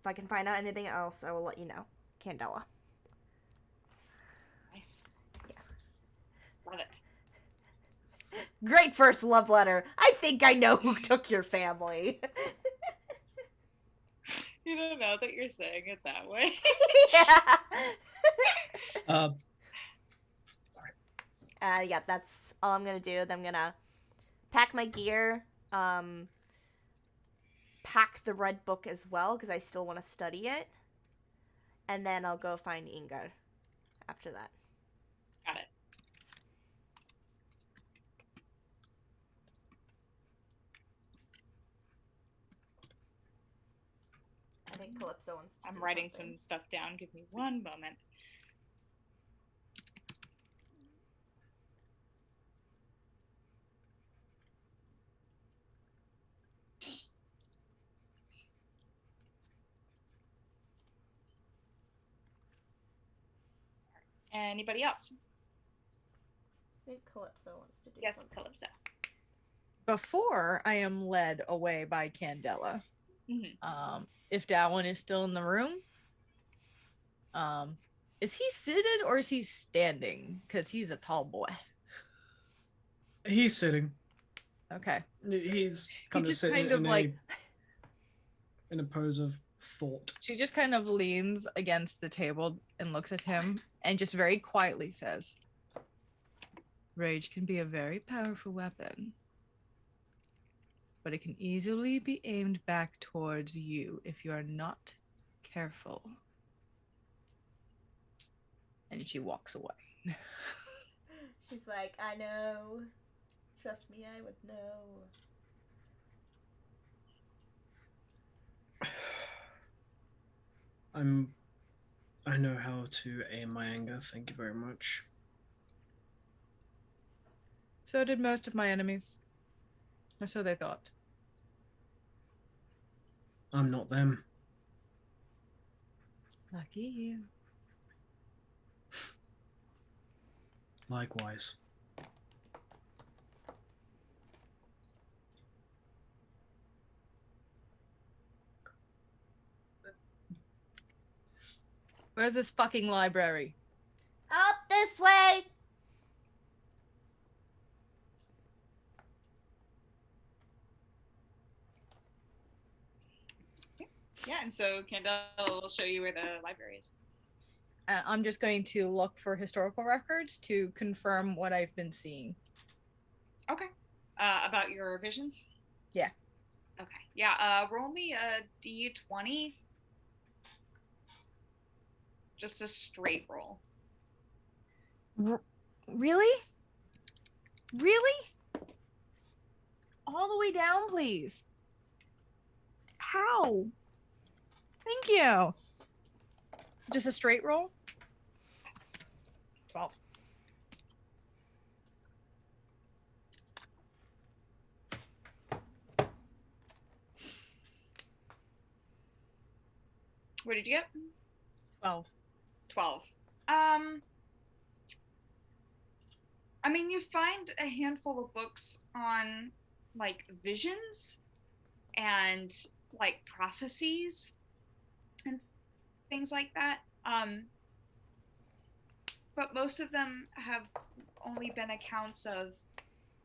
If I can find out anything else, I will let you know. Candela. Nice. Yeah. Love it. Great first love letter. I think I know who took your family. You don't know that you're saying it that way. Yeah. Sorry. Yeah, that's all I'm gonna do. I'm gonna pack my gear, pack the red book as well, because I still want to study it. And then I'll go find Ingar after that. Got it. I think Calypso wants to I'm do writing something. some stuff down. Give me one moment. Anybody else? I think Calypso wants to do Yes, something. Calypso. Before I am led away by Candela, if Dallin is still in the room, is he seated or is he standing? Because he's a tall boy. He's sitting. Okay. He's kind of just sitting kind of in a pose of thought. She just kind of leans against the table and looks at him and just very quietly says, Rage can be a very powerful weapon, but it can easily be aimed back towards you if you are not careful. And she walks away. She's like, I know. Trust me, I would know. I know how to aim my anger, thank you very much. So did most of my enemies. Or so they thought. I'm not them. Lucky you. Likewise. Where's this fucking library? Up this way! Yeah, and so Candela will show you where the library is. I'm just going to look for historical records to confirm what I've been seeing. Okay. About your visions? Yeah. Okay. Yeah, roll me a d20. Just a straight roll. Really? Really? All the way down, please. How? Thank you. Just a straight roll? 12. What did you get? 12. 12. I mean, you find a handful of books on, like, visions and, like, prophecies and things like that. But most of them have only been accounts of,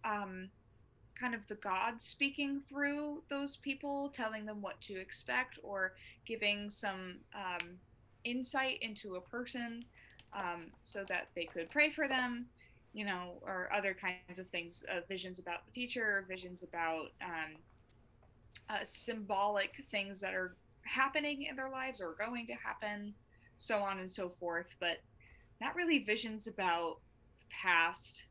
kind of the gods speaking through those people, telling them what to expect, or giving some insight into a person so that they could pray for them, you know, or other kinds of things, visions about the future, visions about symbolic things that are happening in their lives or going to happen, so on and so forth, but not really visions about the past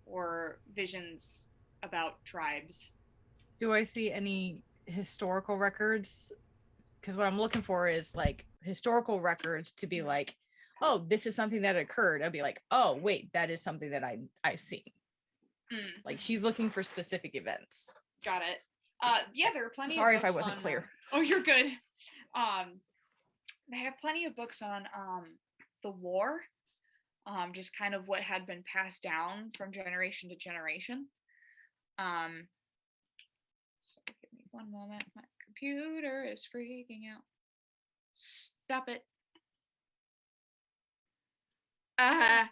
or visions about tribes. Do I see any historical records, because what I'm looking for is like historical records to be like, oh, this is something that occurred. I'll be like, oh, wait, that is something that I've seen. Like she's looking for specific events. Got it. Yeah, there are plenty. Sorry of if I books wasn't on, clear. Oh, you're good. They have plenty of books on the war, just kind of what had been passed down from generation to generation. So give me one moment. My computer is freaking out. Stop it. I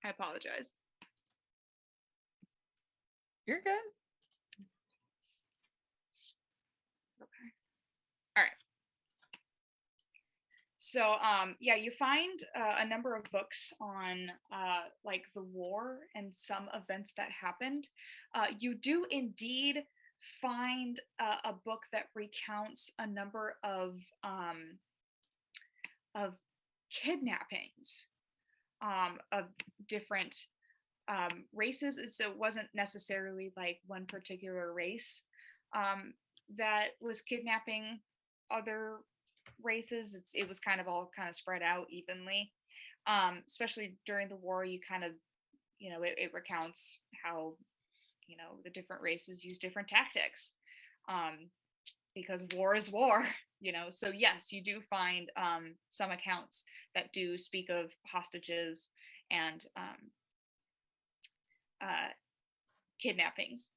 apologize. You're good. Okay. All right. So, yeah, you find a number of books on like the war and some events that happened. You do indeed find a book that recounts a number of kidnappings of different races. So it wasn't necessarily like one particular race that was kidnapping other races. It was kind of all kind of spread out evenly. Especially during the war, you kind of, it recounts how, the different races use different tactics, because war is war. So yes, you do find some accounts that do speak of hostages and kidnappings.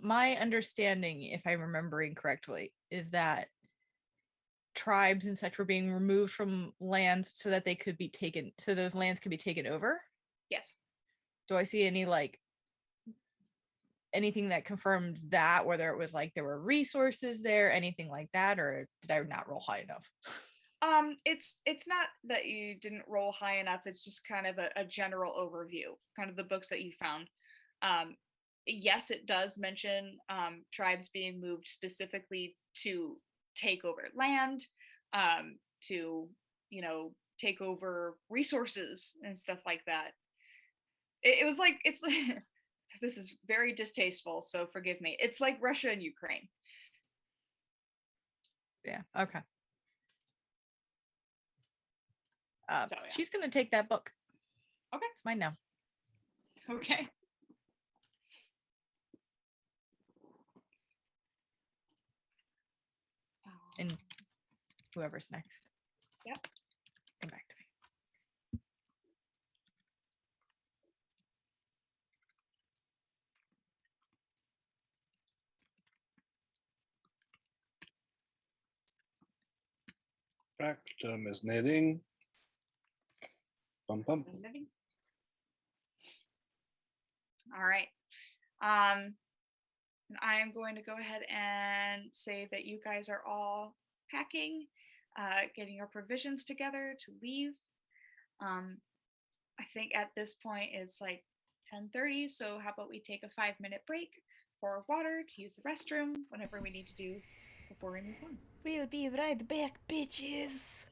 My understanding, if I'm remembering correctly, is that tribes and such were being removed from lands so that they could be taken, so those lands could be taken over. Yes. Do I see any like anything that confirms that, whether it was like there were resources there, anything like that, or did I not roll high enough? It's not that you didn't roll high enough. It's just kind of a general overview, kind of the books that you found. Yes, it does mention tribes being moved specifically to take over land, to take over resources and stuff like that. It was like it's this is very distasteful, so forgive me. It's like Russia and Ukraine. Yeah. Okay. So, yeah. She's gonna take that book. Okay. It's mine now. Okay. And whoever's next. Yep. Come back to me. Factum is knitting. Bum bum. All right. And I am going to go ahead and say that you guys are all packing, getting your provisions together to leave. I think at this point it's like 10:30, so how about we take a 5-minute break for water, to use the restroom, whatever we need to do before we move on. We'll be right back, bitches.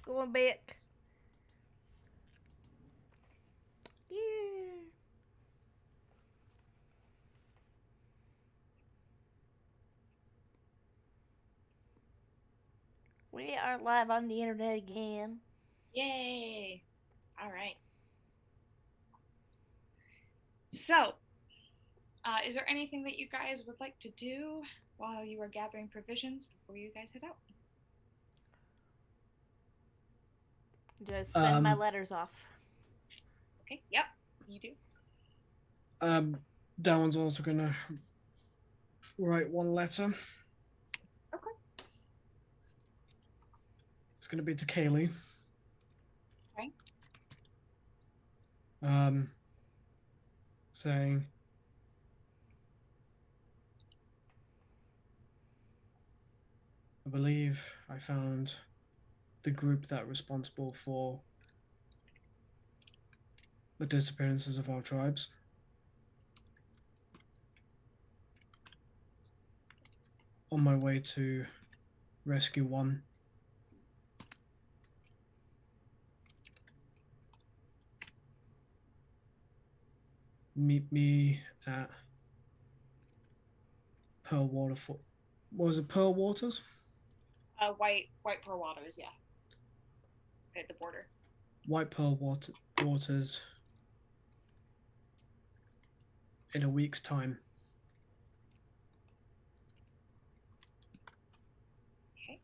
going back. Yeah. We are live on the internet again. Yay! All right. So, is there anything that you guys would like to do while you are gathering provisions before you guys head out? Just send my Um, letters off. Okay. Yep. You do. Darwin's also gonna write one letter. Okay. It's gonna be to Kaylee. Okay. Saying, I believe I found the group that responsible for the disappearances of our tribes. On my way to rescue one. Meet me at Pearl Waterfall. What was it, Pearl Waters? White Pearl Waters. Yeah. At the border. White Pearl Waters in a week's time. Okay.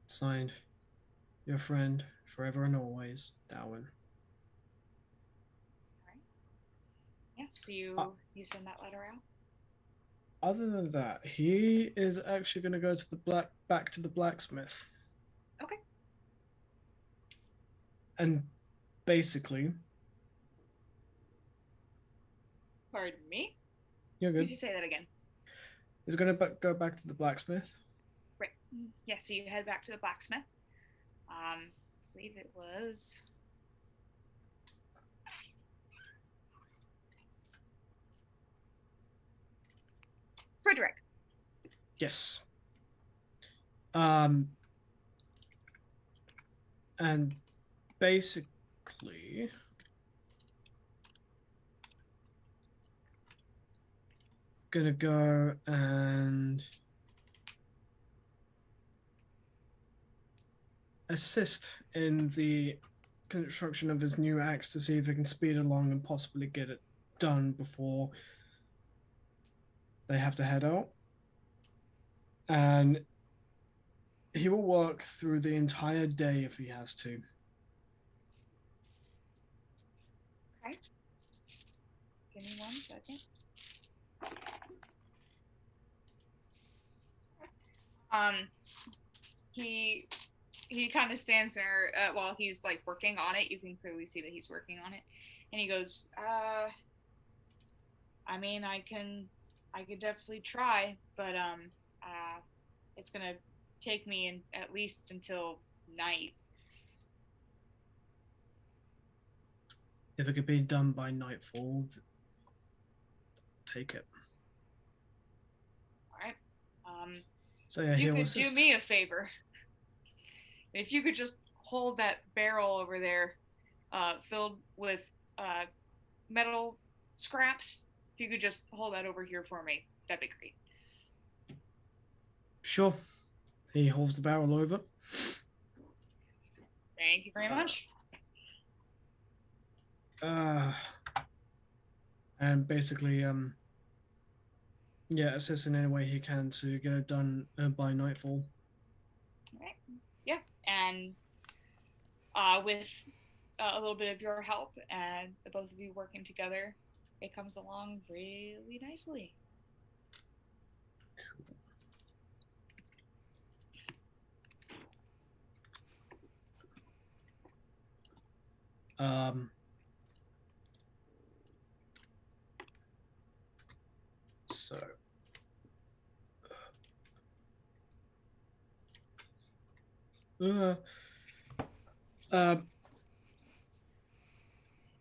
Signed, your friend, forever and always, Darwin. Yeah. So you send that letter out. Other than that, he is actually going to go to back to the blacksmith. Okay. And basically, Pardon me. you're good. Could you say that again? He's going to go back to the blacksmith. Right. Yeah. So you head back to the blacksmith. I believe it was. Frederick. Yes. And basically, gonna go and assist in the construction of his new axe to see if he can speed along and possibly get it done before they have to head out. And he will work through the entire day if he has to. Okay. Give me 1 second. He kind of stands there while he's like working on it. You can clearly see that he's working on it, and he goes, I mean, I could definitely try, but it's gonna take me at least until night. If it could be done by nightfall, take it. All right. So yeah, you he'll could assist. do me a favor. If you could just hold that barrel over there, filled with metal scraps. If you could just hold that over here for me, that'd be great. Sure. He holds the barrel over. Thank you very much. And basically, assist in any way he can to get it done by nightfall. All right. Yeah, and with a little bit of your help and the both of you working together, it comes along really nicely. So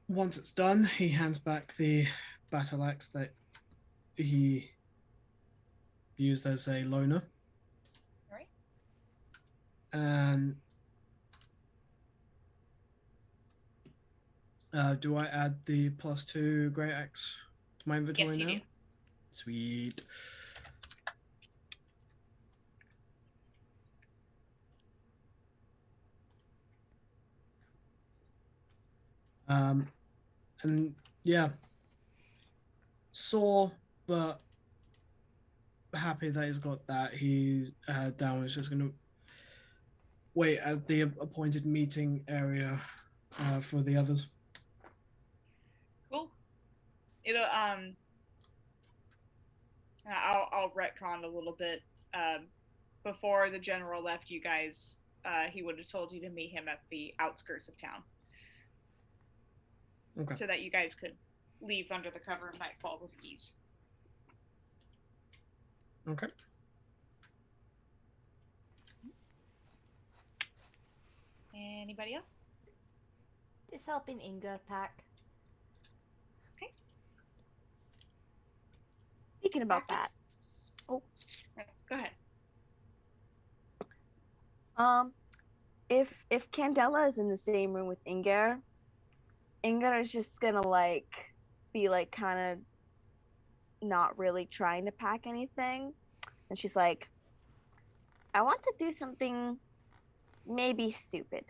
once it's done, he hands back the battle axe that he used as a loner. All right. And do I add the +2 Great Axe to my inventory Yes, you now? do. Sweet. And yeah, sore, but happy that he's got that. He's down is just gonna wait at the appointed meeting area for the others. Cool. It'll I'll retcon a little bit. Before the general left, you guys, he would have told you to meet him at the outskirts of town, Okay. so that you guys could leave under the cover of nightfall with ease. Okay. Anybody else? Just helping Inga pack. Speaking about that, Go ahead. if Candela is in the same room with Inger is just gonna like be like kind of not really trying to pack anything, and she's like, I want to do something maybe stupid.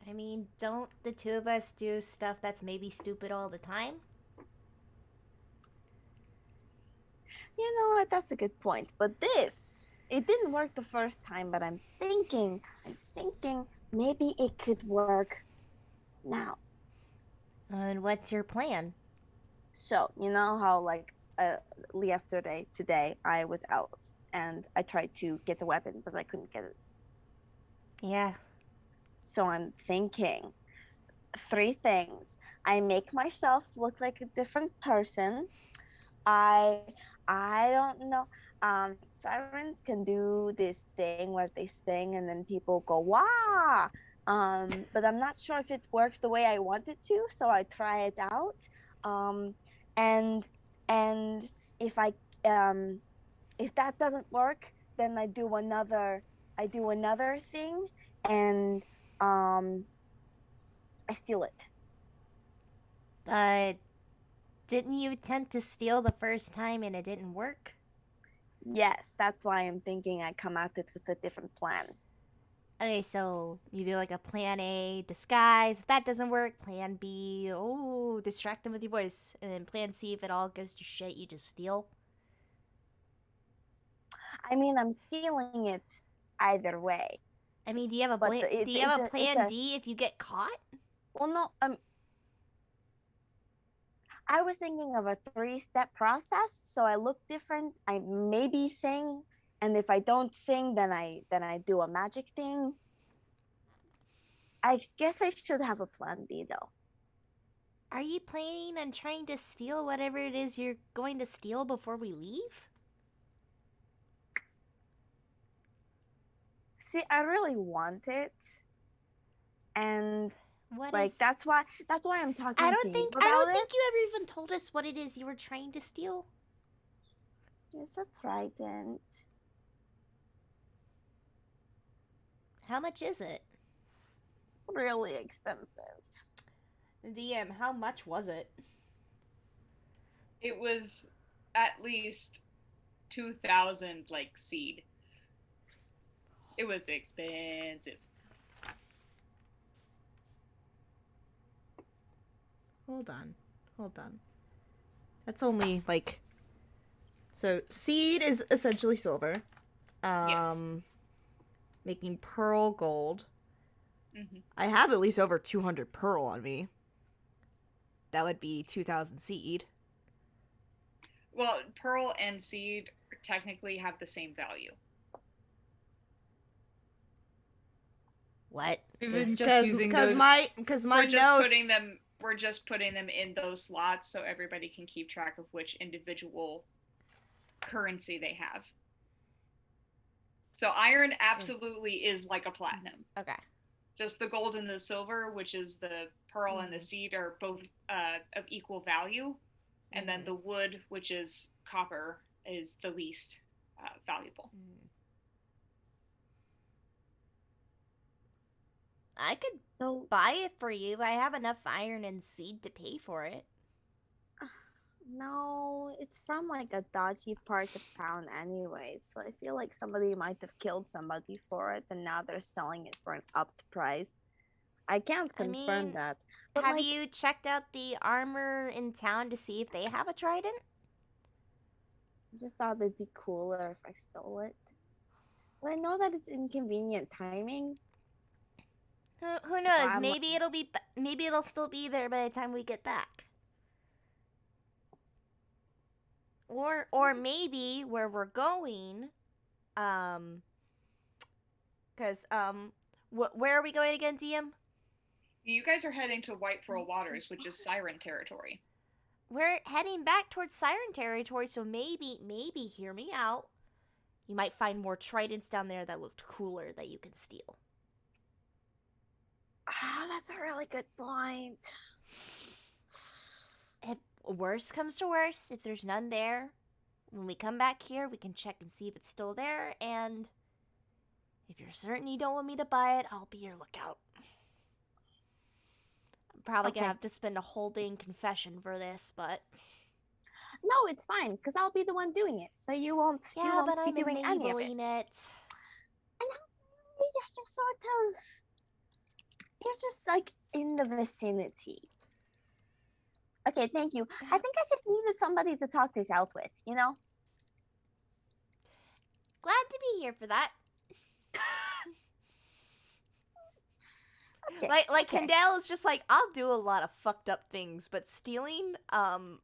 I mean, don't the two of us do stuff that's maybe stupid all the time? You know what? That's a good point. But it didn't work the first time, but I'm thinking maybe it could work now. And what's your plan? So, you know how like today, I was out and I tried to get the weapon, but I couldn't get it. Yeah. So I'm thinking 3 things. I make myself look like a different person. I I don't know. Sirens can do this thing where they sing and then people go wah. But I'm not sure if it works the way I want it to, so I try it out. Um, and and if I if that doesn't work, then I do another thing, and I steal it. But didn't you attempt to steal the first time and it didn't work? Yes, that's why I'm thinking I come at it with a different plan. Okay, so you do like a plan A, disguise. If that doesn't work, plan B, oh, distract them with your voice. And then plan C, if it all goes to shit, you just steal. I mean, I'm stealing it either way. I mean, do you have a But do you have a plan D if you get caught? Well, no. I was thinking of a 3-step process, so I look different. I maybe sing, and if I don't sing, then I do a magic thing. I guess I should have a plan B though. Are you planning on trying to steal whatever it is you're going to steal before we leave? See, I really want it, and What like is? that's why I'm talking I to don't you think about it. you ever even told us what it is you were trying to steal. It's a trident. How much is it? Really expensive. DM, how much was it? It was at least 2,000 like seed. It was expensive. Hold on. That's only like. So seed is essentially silver. Yes. Making pearl gold. Mm-hmm. I have at least over 200 pearl on me. That would be 2,000 seed. Well, pearl and seed technically have the same value. What? We've been just using those. my notes. We're just putting them in those slots so everybody can keep track of which individual currency they have. So iron absolutely is like a platinum. Okay. Just the gold and the silver, which is the pearl and the seed, are both of equal value. And then the wood, which is copper, is the least valuable. I could So buy it for you. I have enough iron and seed to pay for it. no, it's from like a dodgy part of town anyway. So I feel like somebody might have killed somebody for it, and now they're selling it for an upped price. I can't I confirm mean, that, but have like, you checked out the armor in town to see if they have a trident? I just thought it'd be cooler if I stole it. But I know that it's inconvenient timing. Who So knows? I'm like, Maybe it'll still be there by the time we get back. Or maybe where we're going, cause where are we going again, DM? You guys are heading to White Pearl Waters, which is Siren territory. We're heading back towards Siren territory, so maybe hear me out. You might find more tridents down there that looked cooler that you can steal. oh, that's a really good point. If worst comes to worst, if there's none there, when we come back here, we can check and see if it's still there, and if you're certain you don't want me to buy it, I'll be your lookout. I'm probably Okay. gonna have to spend a whole day in confession for this, but No, it's fine because I'll be the one doing it, so you won't yeah, but be I'm doing any of it. enabling it. And you're just sort of, you're just like in the vicinity. Okay, thank you. I think I just needed somebody to talk this out with, you know? Glad to be here for that. Okay, Like okay. Kendall is just like, I'll do a lot of fucked up things, but stealing, kind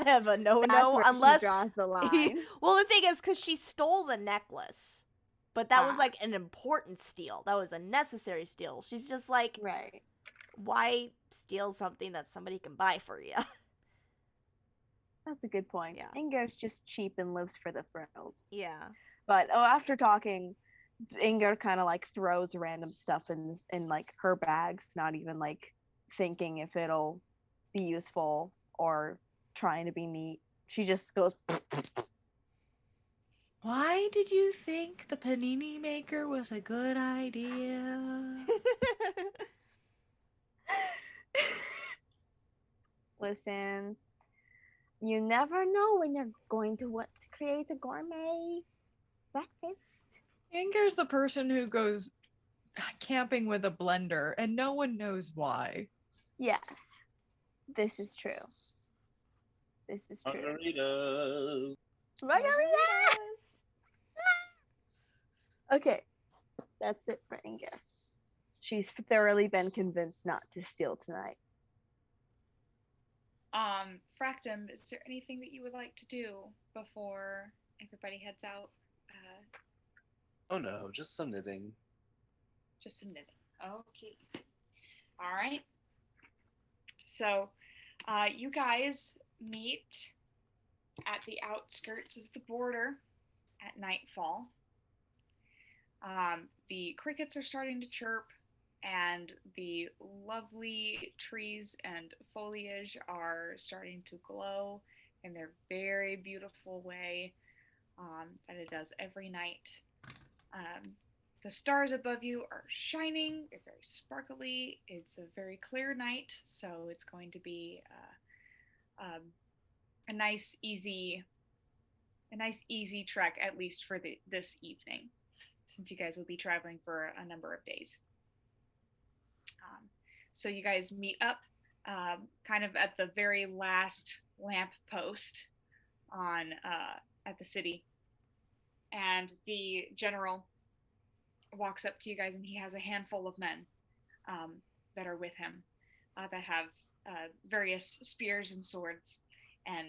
of a That's no-no where unless she draws the line. well, the thing is, because she stole the necklace, but that was Ah. like an important steal. That was a necessary steal. She's just like, Right. why steal something that somebody can buy for you? That's a good point. Yeah. Inger's just cheap and lives for the thrills. Yeah. But after talking, Inger kind of like throws random stuff in like her bags, not even like thinking if it'll be useful or trying to be neat. She just goes, Why did you think the panini maker was a good idea? listen, you never know when you're going to want to create a gourmet breakfast. Inger's the person who goes camping with a blender and no one knows why. Yes, this is true. This is true. Margaritas. Margaritas! Okay, that's it for Inger. She's thoroughly been convinced not to steal tonight. Fractum, is there anything that you would like to do before everybody heads out? Oh no, just some knitting. Just some knitting. Okay. All right. So, you guys meet at the outskirts of the border at nightfall. The crickets are starting to chirp, and the lovely trees and foliage are starting to glow in their very beautiful way that it does every night. The stars above you are shining, they're very sparkly. It's a very clear night, so it's going to be a nice, easy trek, at least for this evening, since you guys will be traveling for a number of days. So you guys meet up kind of at the very last lamp post on at the city, and the general walks up to you guys, and he has a handful of men that are with him that have various spears and swords and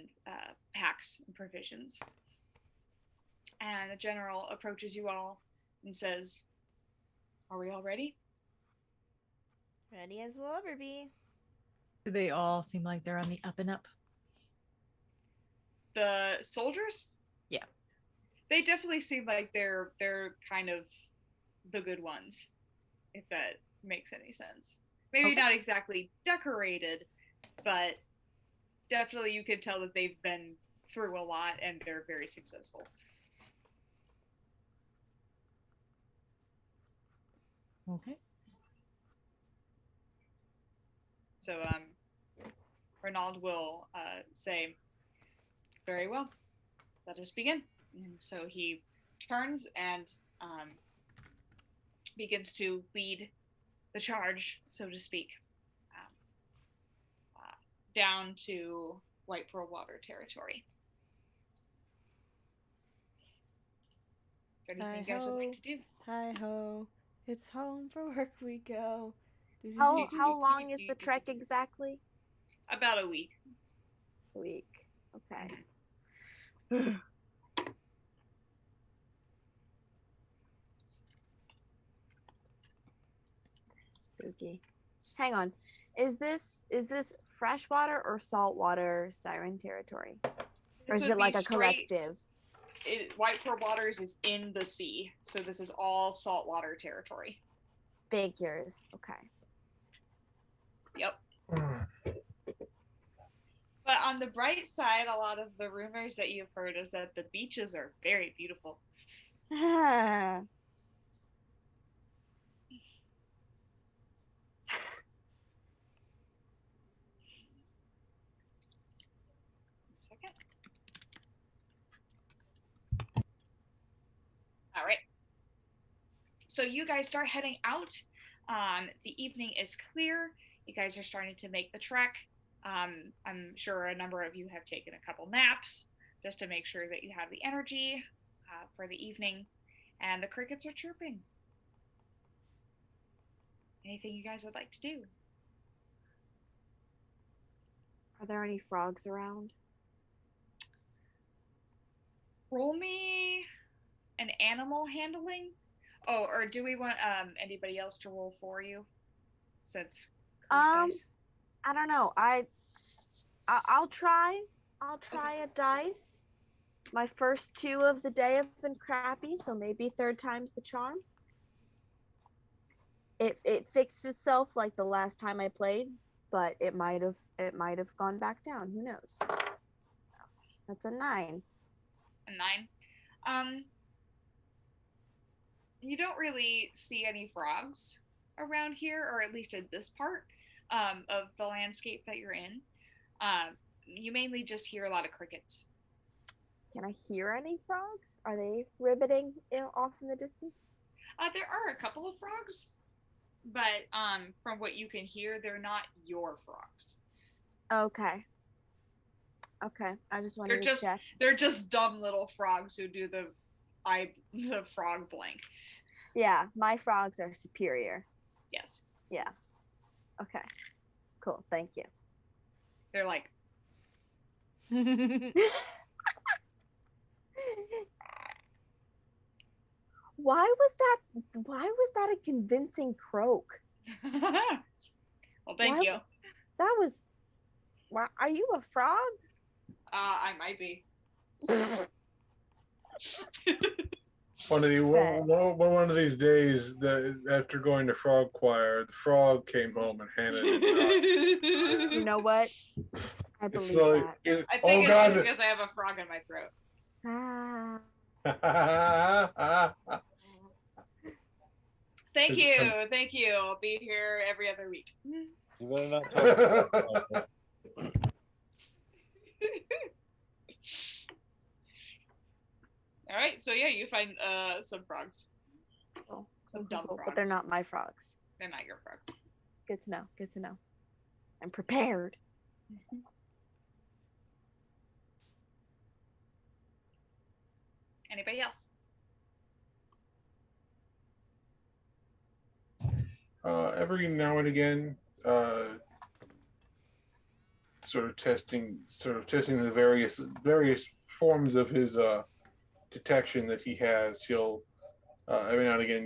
packs and provisions. And the general approaches you all and says, "Are we all ready?" Ready as we'll ever be. Do they all seem like they're on the up and up? The soldiers? Yeah. They definitely seem like they're kind of the good ones, if that makes any sense. Maybe Okay. not exactly decorated, but definitely you could tell that they've been through a lot and they're very successful. Okay. So Renaud will say, "Very well, let us begin." And so he turns and begins to lead the charge, so to speak, um, down to White Pearl Water territory. Is there anything you guys would like to do? Hi ho, it's home for work we go. How long is the trek exactly? About a week. A week. Okay. Spooky. Hang on. Is this freshwater or saltwater siren territory? Or is it like a collective? White Pearl Waters is in the sea, so this is all saltwater territory. Figures. Okay. Yep. But on the bright side, a lot of the rumors that you've heard is that the beaches are very beautiful. Second. All right. So you guys start heading out. The evening is clear. You guys are starting to make the trek. I'm sure a number of you have taken a couple naps just to make sure that you have the energy for the evening. And the crickets are chirping. Anything you guys would like to do? Are there any frogs around? Roll me an animal handling. Oh, or do we want anybody else to roll for you? Since dice? I don't know. I'll try. I'll try a dice. My first 2 of the day have been crappy, so maybe third time's the charm. It fixed itself like the last time I played, but it might have gone back down. Who knows? That's a 9. A 9. You don't really see any frogs around here, or at least in this part of the landscape that you're in. You mainly just hear a lot of crickets. Can I hear any frogs? Are they ribbiting off in the distance? There are a couple of frogs, but from what you can hear, they're not your frogs. Okay. I just wanted to check. They're just dumb little frogs who do the frog blank. Yeah, my frogs are superior. Yes. Yeah. Okay. Cool. Thank you. They're like. Why was that a convincing croak? Well, thank you. That was. Wow, are you a frog? I might be. One of these days, after going to frog choir, the frog came home and handed it. You know what? I believe that. I think it's just because I have a frog in my throat. Thank you. I'll be here every other week. You better not talk about that. All right, so yeah, you find some frogs. Oh, some dumb frogs. But they're not my frogs. They're not your frogs. Good to know. I'm prepared. Anybody else? Every now and again, sort of testing the various forms of his detection that he has. He'll every now and again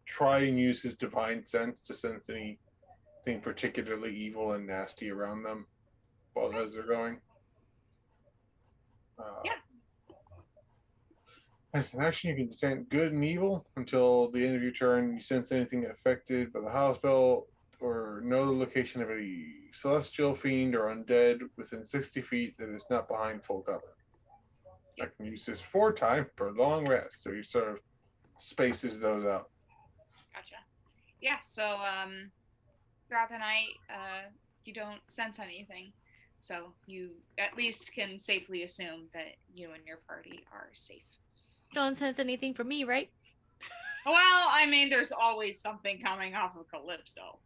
try and use his divine sense to sense anything particularly evil and nasty around them as they're going. Yeah. As an action, you can detect good and evil until the end of your turn. You sense anything affected by the house spell or know the location of a celestial fiend or undead within 60 feet that is not behind full cover. I can use this 4 times per long rest, so he sort of spaces those out. yeah, so throughout the night, you don't sense anything. So you at least can safely assume that you and your party are safe. Don't sense anything from me, right? Well, I mean, there's always something coming off of Calypso.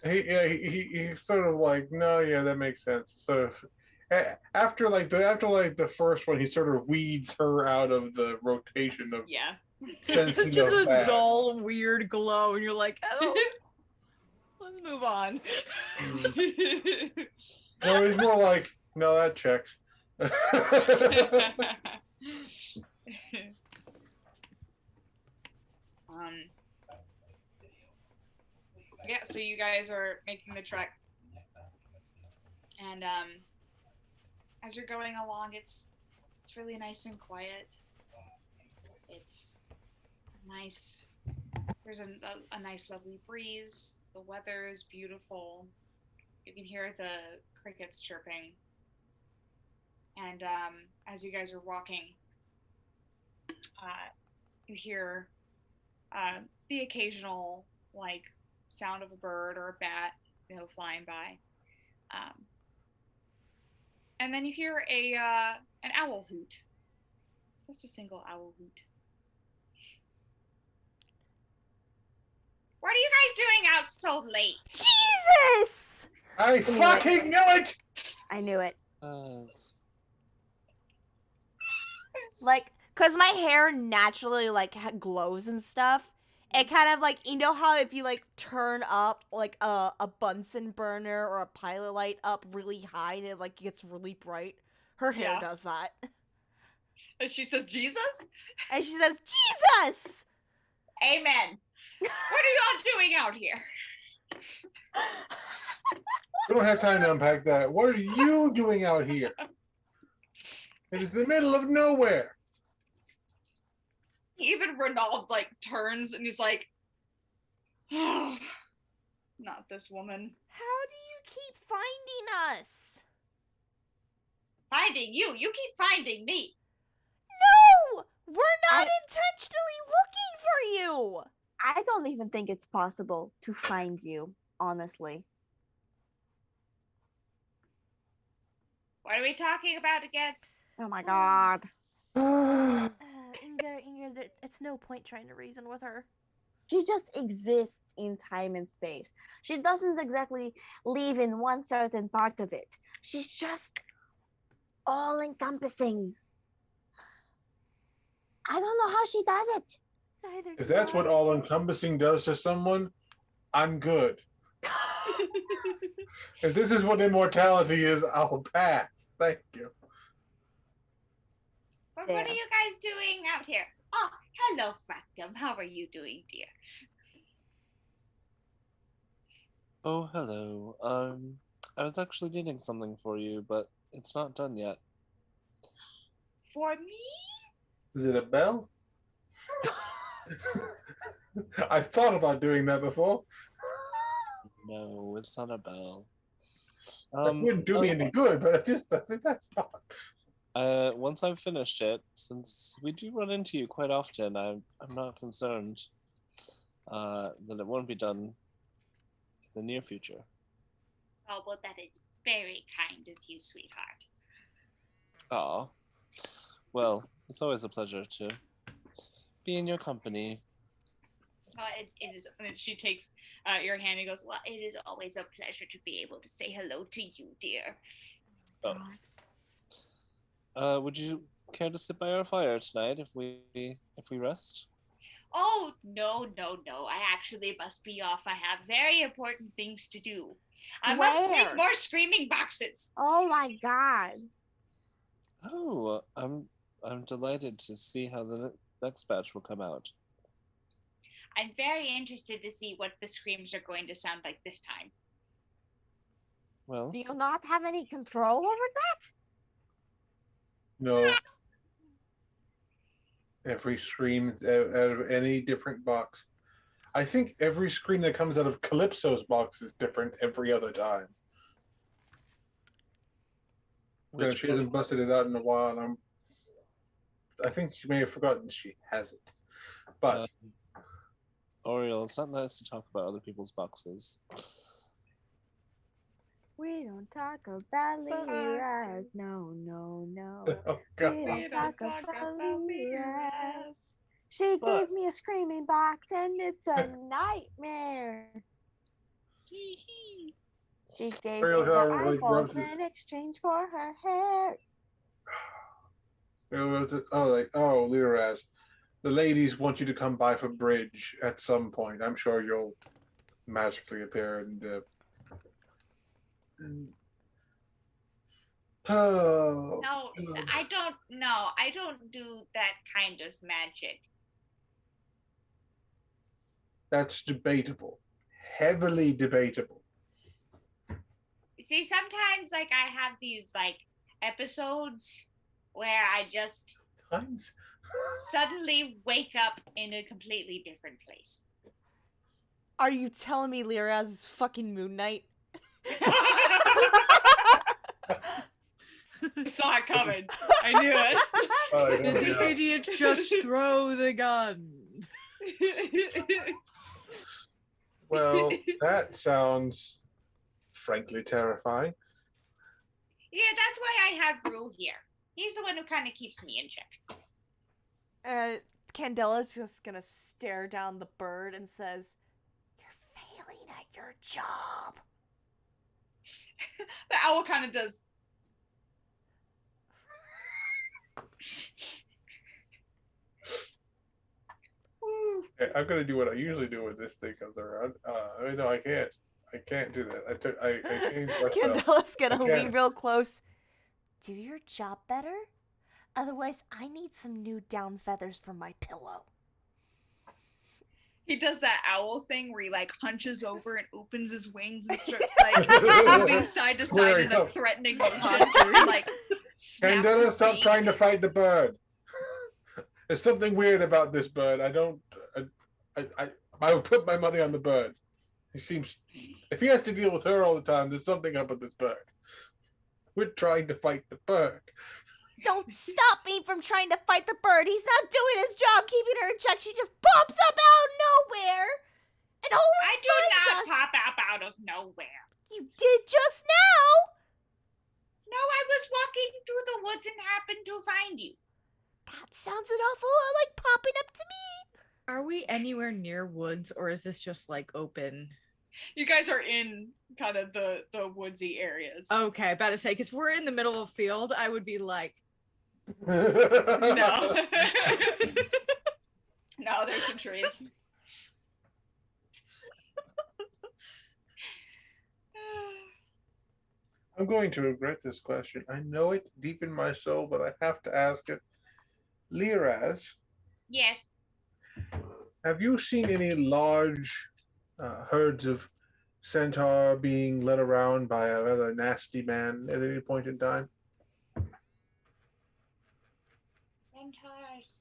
He's sort of like, no, yeah, that makes sense. So after the first one, he sort of weeds her out of the rotation of Yeah. sensing It's just of a bad. dull, weird glow, and you're like, oh, let's move on. No, he's more like, no, that checks. Yeah, so you guys are making the trek, and as you're going along, it's really nice and quiet. It's nice. There's a nice, lovely breeze. The weather is beautiful. You can hear the crickets chirping, and as you guys are walking, you hear the occasional like sound of a bird or a bat, flying by, and then you hear an owl hoot, just a single owl hoot. What are you guys doing out so late? Jesus! I fucking knew it! I knew it. Like, cause my hair naturally like glows and stuff. It kind of like, you know how if you like turn up like a Bunsen burner or a pilot light up really high and it like gets really bright. Her hair Yeah. does that. And she says, Jesus? And she says, Jesus! Amen. What are y'all doing out here? We don't have time to unpack that. What are you doing out here? It is the middle of nowhere. Even Renaud like turns and he's like, oh, not this woman. How do you keep finding us? Finding you. You keep finding me. No! We're not intentionally looking for you! I don't even think it's possible to find you, honestly. What are we talking about again? Oh my god. Inger, it's no point trying to reason with her. She just exists in time and space. She doesn't exactly live in one certain part of it. She's just all encompassing. I don't know how she does it. Neither If do that's what I. all encompassing does to someone, I'm good. If this is what immortality is, I'll pass. Thank you. But There. what are you guys doing out here? Oh, hello, Fractum. How are you doing, dear? Oh, hello. I was actually needing something for you, but it's not done yet. For me? Is it a bell? I've thought about doing that before. No, it's not a bell. That wouldn't do me any good, but that's not. Once I've finished it, since we do run into you quite often, I'm not concerned that it won't be done in the near future. Oh, well, that is very kind of you, sweetheart. Aw. Well, it's always a pleasure to be in your company. It is. And she takes your hand and goes, well, it is always a pleasure to be able to say hello to you, dear. Oh. Would you care to sit by our fire tonight if we rest? Oh, no. I actually must be off. I have very important things to do. I must make Where? more screaming boxes. Oh my god. Oh, I'm delighted to see how the next batch will come out. I'm very interested to see what the screams are going to sound like this time. Well, Do you not have any control over that? No. Every scream out of any different box. I think every scream that comes out of Calypso's box is different every other time. She hasn't busted it out in a while, and I think she may have forgotten she has it. But Oriole, it's not nice to talk about other people's boxes. We don't talk about Lyras. No, no, no. Oh, We God. don't talk about Lyras. She But- gave me a screaming box and it's a nightmare. She gave me Ariel, her like, eyeballs rubs his- in exchange for her hair. Oh, Liraz, the ladies want you to come by for bridge at some point. I'm sure you'll magically appear oh, No, God. I don't. No, I don't do that kind of magic. That's debatable. Heavily debatable. See, sometimes like I have these like episodes where I just Times. suddenly wake up in a completely different place. Are you telling me Liraz is fucking Moon Knight? I saw it coming. I knew it. Oh, Did the yeah. idiot just throw the gun? Well, that sounds frankly terrifying. Yeah, that's why I have Rue here. He's the one who kind of keeps me in check. Candela's just gonna stare down the bird and says, "You're failing at your job." The owl kind of does. Woo. I'm gonna do what I usually do when this thing comes around. No, I can't. I can't do that. I changed myself. Candela's gonna I can't. lean real close. Do your job better. Otherwise, I need some new down feathers for my pillow. He does that owl thing where he like hunches over and opens his wings and starts like moving side to side Squaring in a up. threatening motion. Like snaps Candela, his stop beak. trying to fight the bird. There's something weird about this bird. I would put my money on the bird. He seems, if he has to deal with her all the time, there's something up with this bird. We're trying to fight the bird. Don't stop me from trying to fight the bird. He's not doing his job keeping her in check. She just pops up out of nowhere and always I do finds not us. pop up out of nowhere. You did just now. No, I was walking through the woods and happened to find you. That sounds an awful lot like popping up to me. Are we anywhere near woods, or is this just like open? You guys are in kind of the woodsy areas. Okay, about to say, because we're in the middle of a field, I would be like, No. No, there's some trees. I'm going to regret this question. I know it deep in my soul, but I have to ask it. Liraz, Yes. have you seen any large herds of centaur being led around by a rather nasty man at any point in time? Centaurs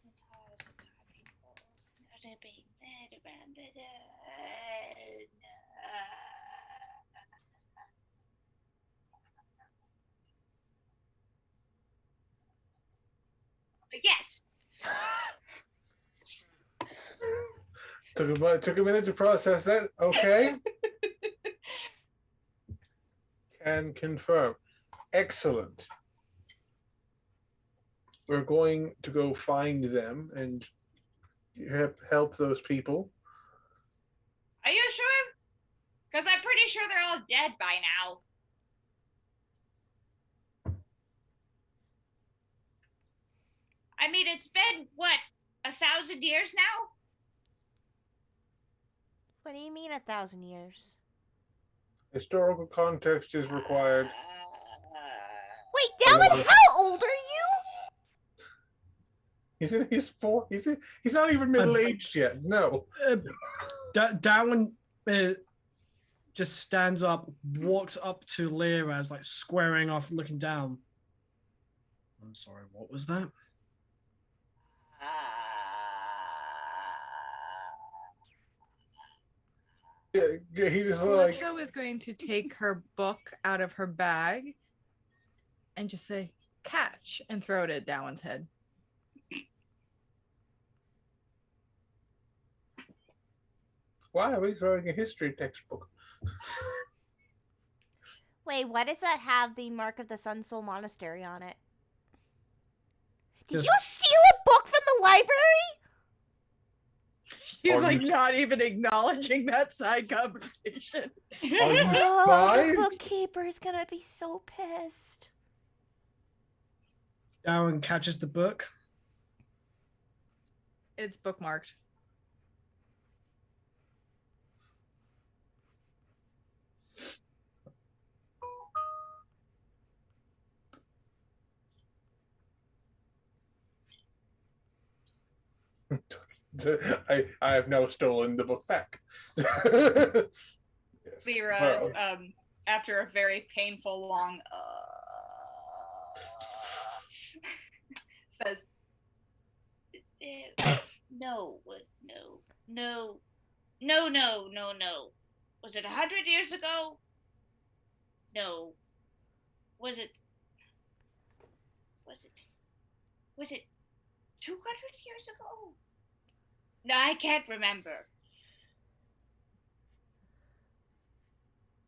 people. Not being led around the Yes. Took a minute to process that. Okay. Can confirm. Excellent. We're going to go find them and help those people. Are you sure? Because I'm pretty sure they're all dead by now. I mean, it's been, what, 1,000 years now? What do you mean 1,000 years? Historical context is required. Wait, Dalvin, how old are you? He's four. He's not even middle aged yet. No. Darwin just stands up, walks up to Liraz, like squaring off, looking down. I'm sorry, what was that? Yeah, he's just like, Calypso is going to take her book out of her bag and just say, catch, and throw it at Darwin's head. Why are we throwing a history textbook? Wait, why does that have the Mark of the Sun Soul Monastery on it? Did Just- you steal a book from the library? He's Are like you- not even acknowledging that side conversation. Are you Oh, the spies? bookkeeper is gonna be so pissed. Darren catches the book. It's bookmarked. I have now stolen the book back. Yes. Lyra, Well. after a very painful long says, no, no. Was it 100 years ago? No. Was it 200 years ago? No, I can't remember.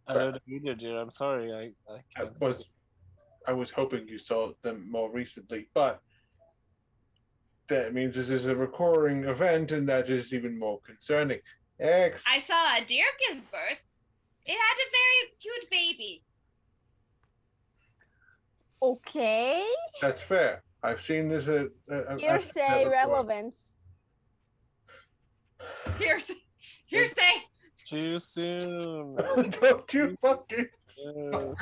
I don't know either, dear. I'm sorry. I can't. I was hoping you saw them more recently, but that means this is a recurring event, and that is even more concerning. I saw a deer give birth. It had a very cute baby. Okay. That's fair. I've seen this at Hearsay relevance. Hearsay. Too soon. Don't you fucking Uh,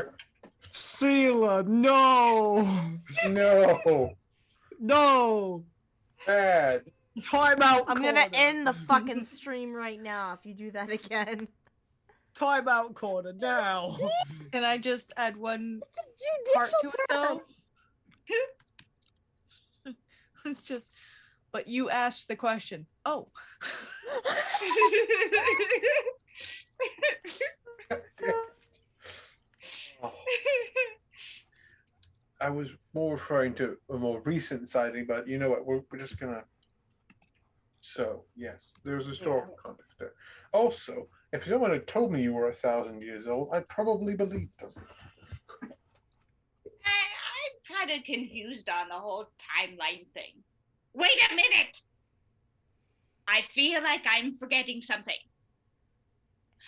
Sealer, no! no No! bad. Time out. I'm gonna corner. end the fucking stream right now if you do that again. Time out corner now. Can I just add one It's a part judicial to it term. though? It's just, but you asked the question. Oh. Oh. I was more referring to a more recent sighting, but you know what? We're just gonna. So yes, there's historical context there. Also, if someone had told me you were 1,000 years old, I'd probably believe them. I'm kind of confused on the whole timeline thing. Wait a minute! I feel like I'm forgetting something.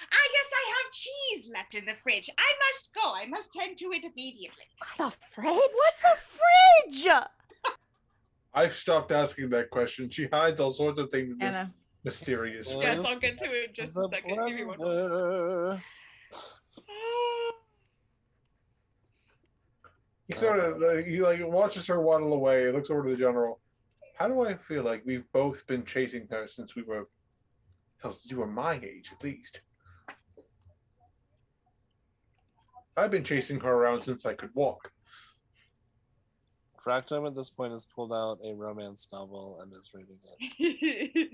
Ah, yes, I have cheese left in the fridge. I must go. I must tend to it immediately. The fridge? What's a fridge? I've stopped asking that question. She hides all sorts of things in this Anna. mysterious way. Yes, I'll get to it in just a second. Give me one moment. blender. He sort of he watches her waddle away. He looks over to the general. How do I feel like we've both been chasing her since we were, hell, since you were my age at least? I've been chasing her around since I could walk. Fractum at this point has pulled out a romance novel and is reading it.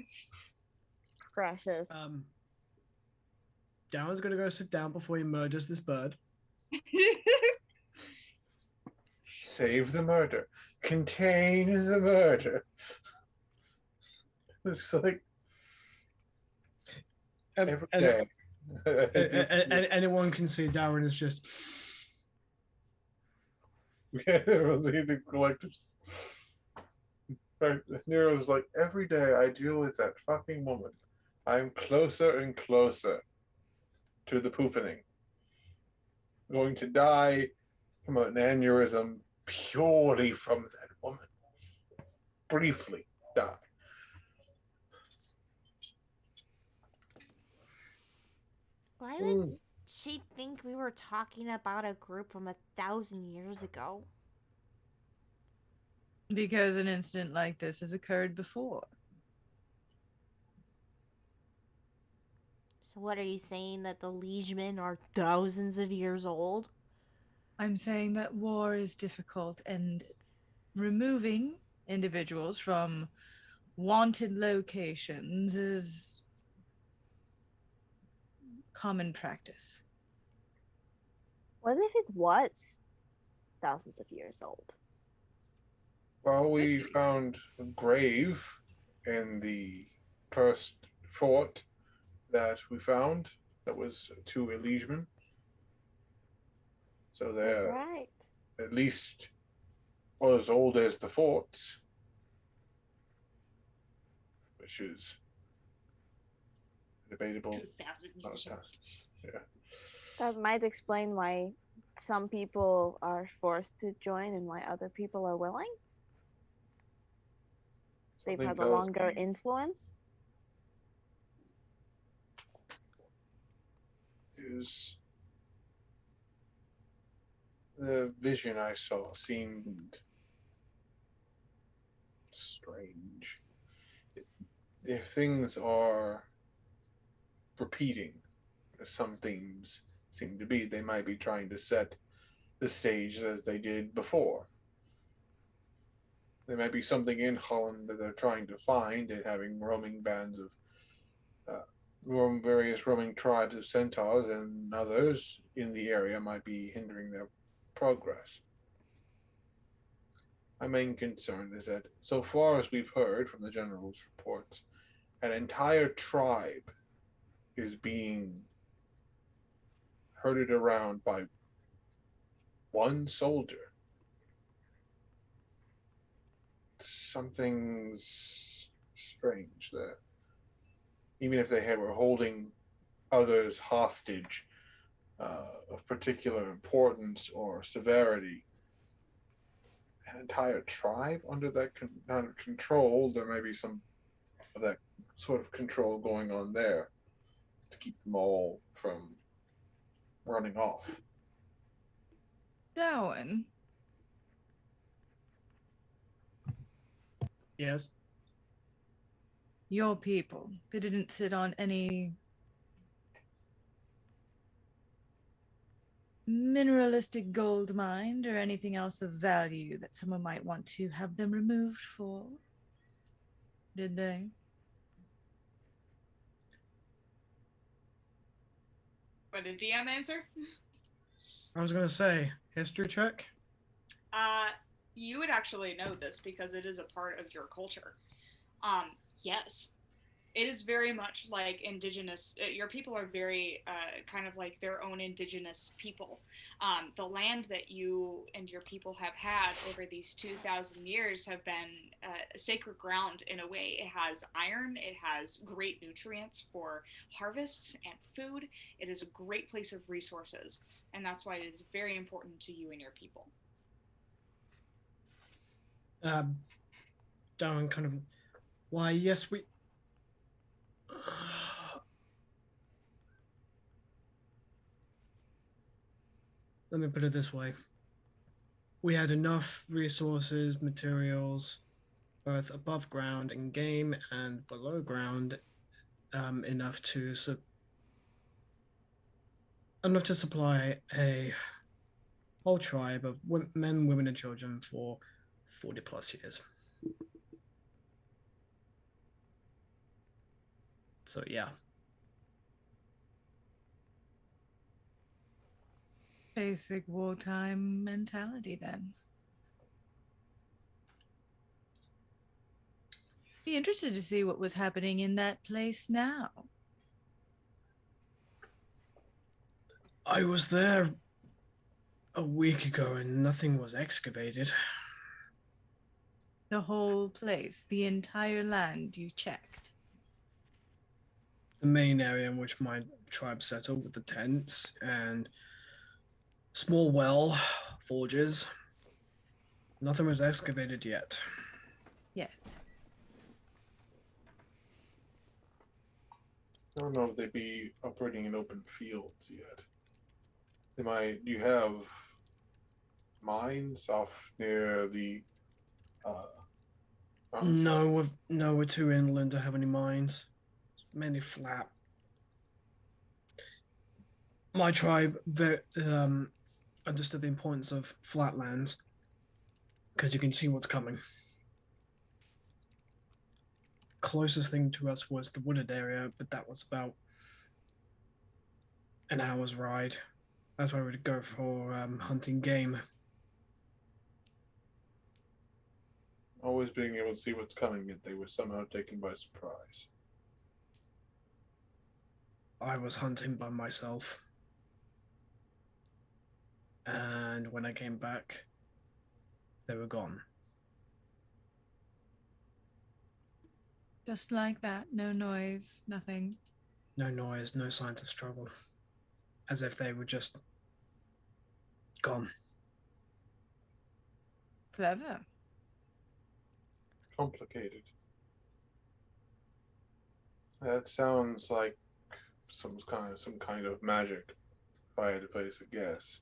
Precious. Darren's gonna go sit down before he murders this bird. Save the murder. Contain the murder. It's like every day. Anyone can see Darren is just. The collectives. Nero's like, every day I deal with that fucking woman. I'm closer and closer to the poopening. Going to die from an aneurysm purely from that woman. Briefly die. Why would she think we were talking about a group from 1,000 years ago? Because an incident like this has occurred before. So what are you saying, that the liegemen are thousands of years old? I'm saying that war is difficult and removing individuals from wanted locations is common practice. What if it was thousands of years old? Well, we found a grave in the first fort that we found that was to Elysium. So That's they're right. at least as old as the forts, which is debatable. 2,000 years old. Yeah. That might explain why some people are forced to join and why other people are willing. They've Something had a tells longer me influence. is the vision I saw seemed strange. If things are repeating, as some themes seem to be, they might be trying to set the stage as they did before. There might be something in Holland that they're trying to find, and having roaming bands of various roaming tribes of centaurs and others in the area might be hindering their progress. My main concern is that, so far as we've heard from the general's reports, an entire tribe is being herded around by one soldier. Something's strange there. Even if they were holding others hostage of particular importance or severity, an entire tribe under that control, there may be some of that sort of control going on there to keep them all from running off. Darwin, Yes. your people, they didn't sit on any mineralistic gold mine or anything else of value that someone might want to have them removed for, did they? What did DM answer? I was gonna say history check. You would actually know this because it is a part of your culture. Yes, it is very much like indigenous. Your people are very kind of like their own indigenous people. The land that you and your people have had over these 2,000 years have been sacred ground in a way. It has iron, it has great nutrients for harvests and food. It is a great place of resources, and that's why it is very important to you and your people. Darwin kind of, why, yes, we. Let me put it this way. We had enough resources, materials, both above ground in game and below ground, enough to supply a whole tribe of men, women, and children for 40 plus years. So yeah. Basic wartime mentality, then. Be interested to see what was happening in that place now. I was there a week ago and nothing was excavated. The whole place, the entire land you checked. The main area in which my tribe settled with the tents and small well, forges. Nothing was excavated yet. Yet. I don't know if they'd be operating in open fields yet. They might. You have mines off near the. No, we're too inland to have any mines. Mainly flat. My tribe understood the importance of flatlands because you can see what's coming. Closest thing to us was the wooded area, but that was about an hour's ride. That's where we'd go for hunting game. Always being able to see what's coming, yet they were somehow taken by surprise. I was hunting by myself. And when I came back, they were gone. Just like that, no noise, nothing. No noise, no signs of struggle. As if they were just gone. Clever. Complicated. That sounds like some kind of magic, if I had to place a guess.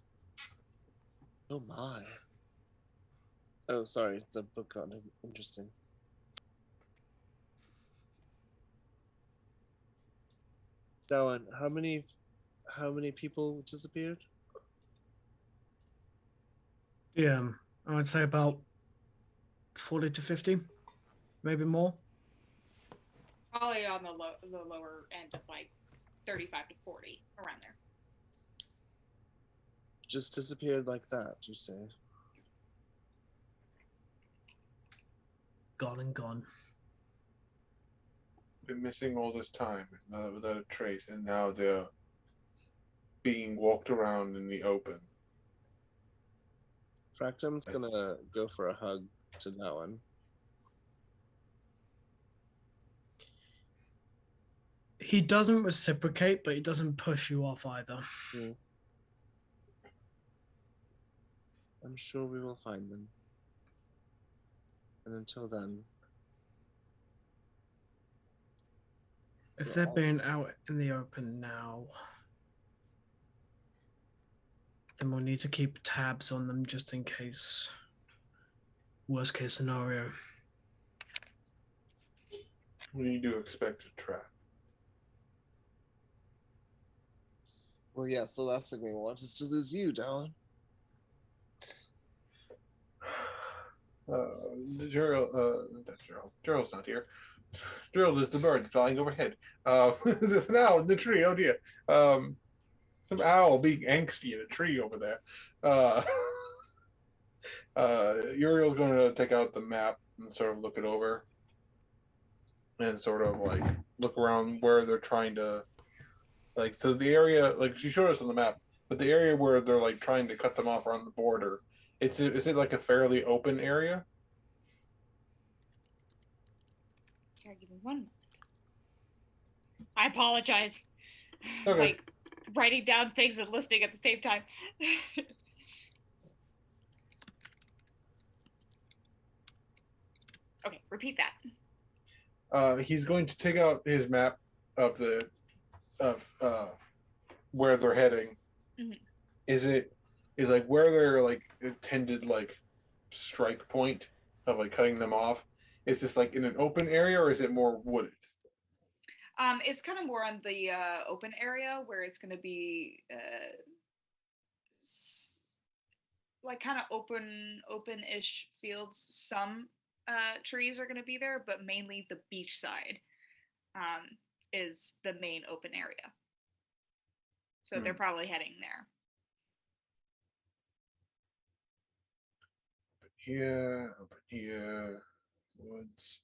Oh my. Oh, sorry. The book got interesting. Darwin, how many people disappeared? Yeah, I would say about 40 to 50, maybe more. Probably on the lower end of like 35 to 40, around there. Just disappeared like that, you say? Gone and gone. Been missing all this time, without a trace, and now they're being walked around in the open. Fractum's gonna go for a hug to Darwin. He doesn't reciprocate, but he doesn't push you off either. I'm sure we will find them. And until then, If they're being out in the open now, then we'll need to keep tabs on them just in case. Worst case scenario. We do expect a trap. well, yes, the last thing we want is to lose you, Darwin. Gerald, that's Gerald. Gerald's not here. Gerald is the bird flying overhead. There's an owl in the tree. Oh dear. Some owl being angsty in a tree over there. Uriel's going to take out the map and sort of look it over, and sort of like look around where they're trying to, like, so the area, like she showed us on the map, but the area where they're like trying to cut them off around the border. Is it like a fairly open area? Sorry, give me 1 moment. I apologize. Okay. Like writing down things and listening at the same time. Okay, repeat that. He's going to take out his map of the where they're heading. Mm-hmm. Is like where they're like intended like strike point of like cutting them off? Is this like in an open area or is it more wooded? It's kind of more on the open area where it's going to be like kind of open-ish fields. Some trees are going to be there, but mainly the beach side is the main open area. So they're probably heading there. Open here, woods,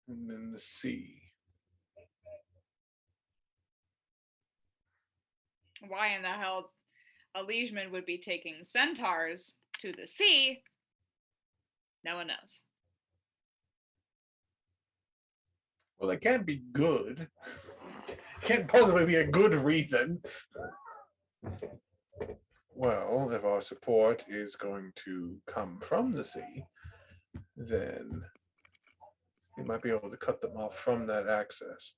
and then the sea. Why in the hell a liegeman would be taking centaurs to the sea? No one knows. Well, it can't be good. Can't possibly be a good reason. Well, if our support is going to come from the sea, then we might be able to cut them off from that access.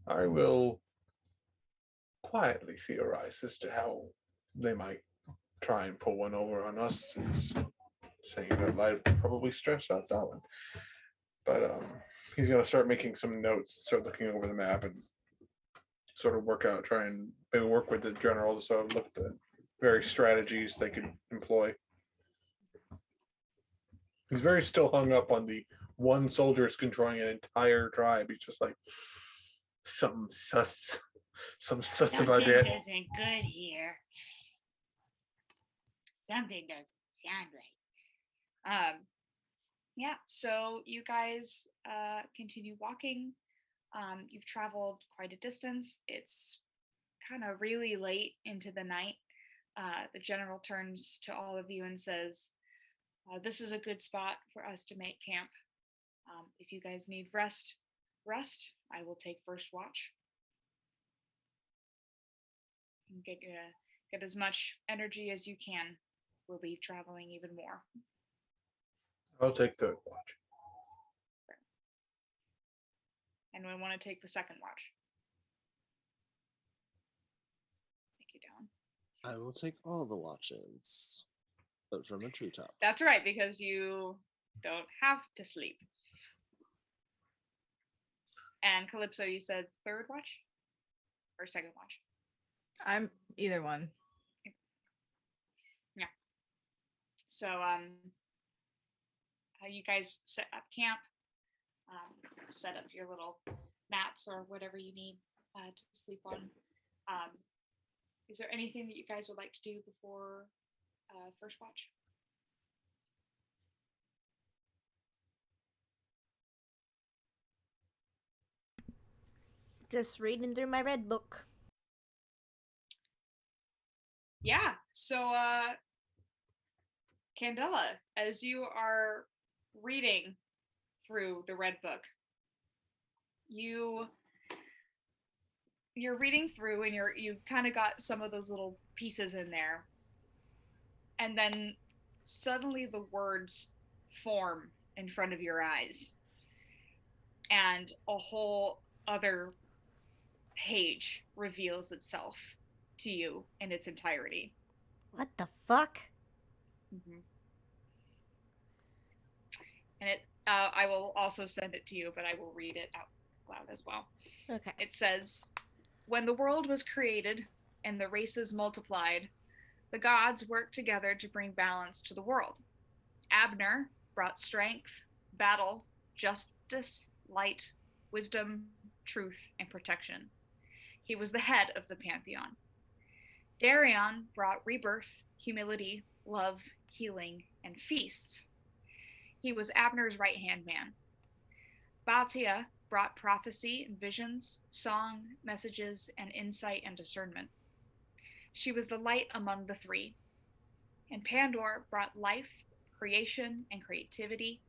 I will quietly theorize as to how they might try and pull one over on us, since saying that might probably stress out Darwin. But he's going to start making some notes, start looking over the map, and sort of try and maybe work with the general to sort of look at the various strategies they could employ. He's very still hung up on the one soldier is controlling an entire tribe. He's just like, some sus about Something that. isn't good here. something doesn't sound right. Yeah, so you guys continue walking. You've traveled quite a distance. It's kind of really late into the night. The general turns to all of you and says, this is a good spot for us to make camp. If you guys need rest, I will take first watch. And get as much energy as you can. We'll be traveling even more. I'll take third watch. And we want to take the second watch. Thank you, Dylan. I will take all the watches, but from a treetop. That's right, because you don't have to sleep. And Calypso, you said third watch or second watch? I'm either one. Yeah. So you guys set up camp, set up your little mats or whatever you need to sleep on. Is there anything that you guys would like to do before first watch? Just reading through my red book. Yeah, so Candela, as you are reading through the red book, you're reading through and you kind of got some of those little pieces in there, and then suddenly the words form in front of your eyes and a whole other page reveals itself to you in its entirety. What the fuck? Mm-hmm. And I will also send it to you, but I will read it out loud as well. Okay. It says, when the world was created and the races multiplied, the gods worked together to bring balance to the world. Abner brought strength, battle, justice, light, wisdom, truth, and protection. He was the head of the pantheon. Darion brought rebirth, humility, love, healing, and feasts. He was Abner's right-hand man. Batia brought prophecy and visions, song, messages, and insight and discernment. She was the light among the three. And Pandor brought life, creation, and creativity,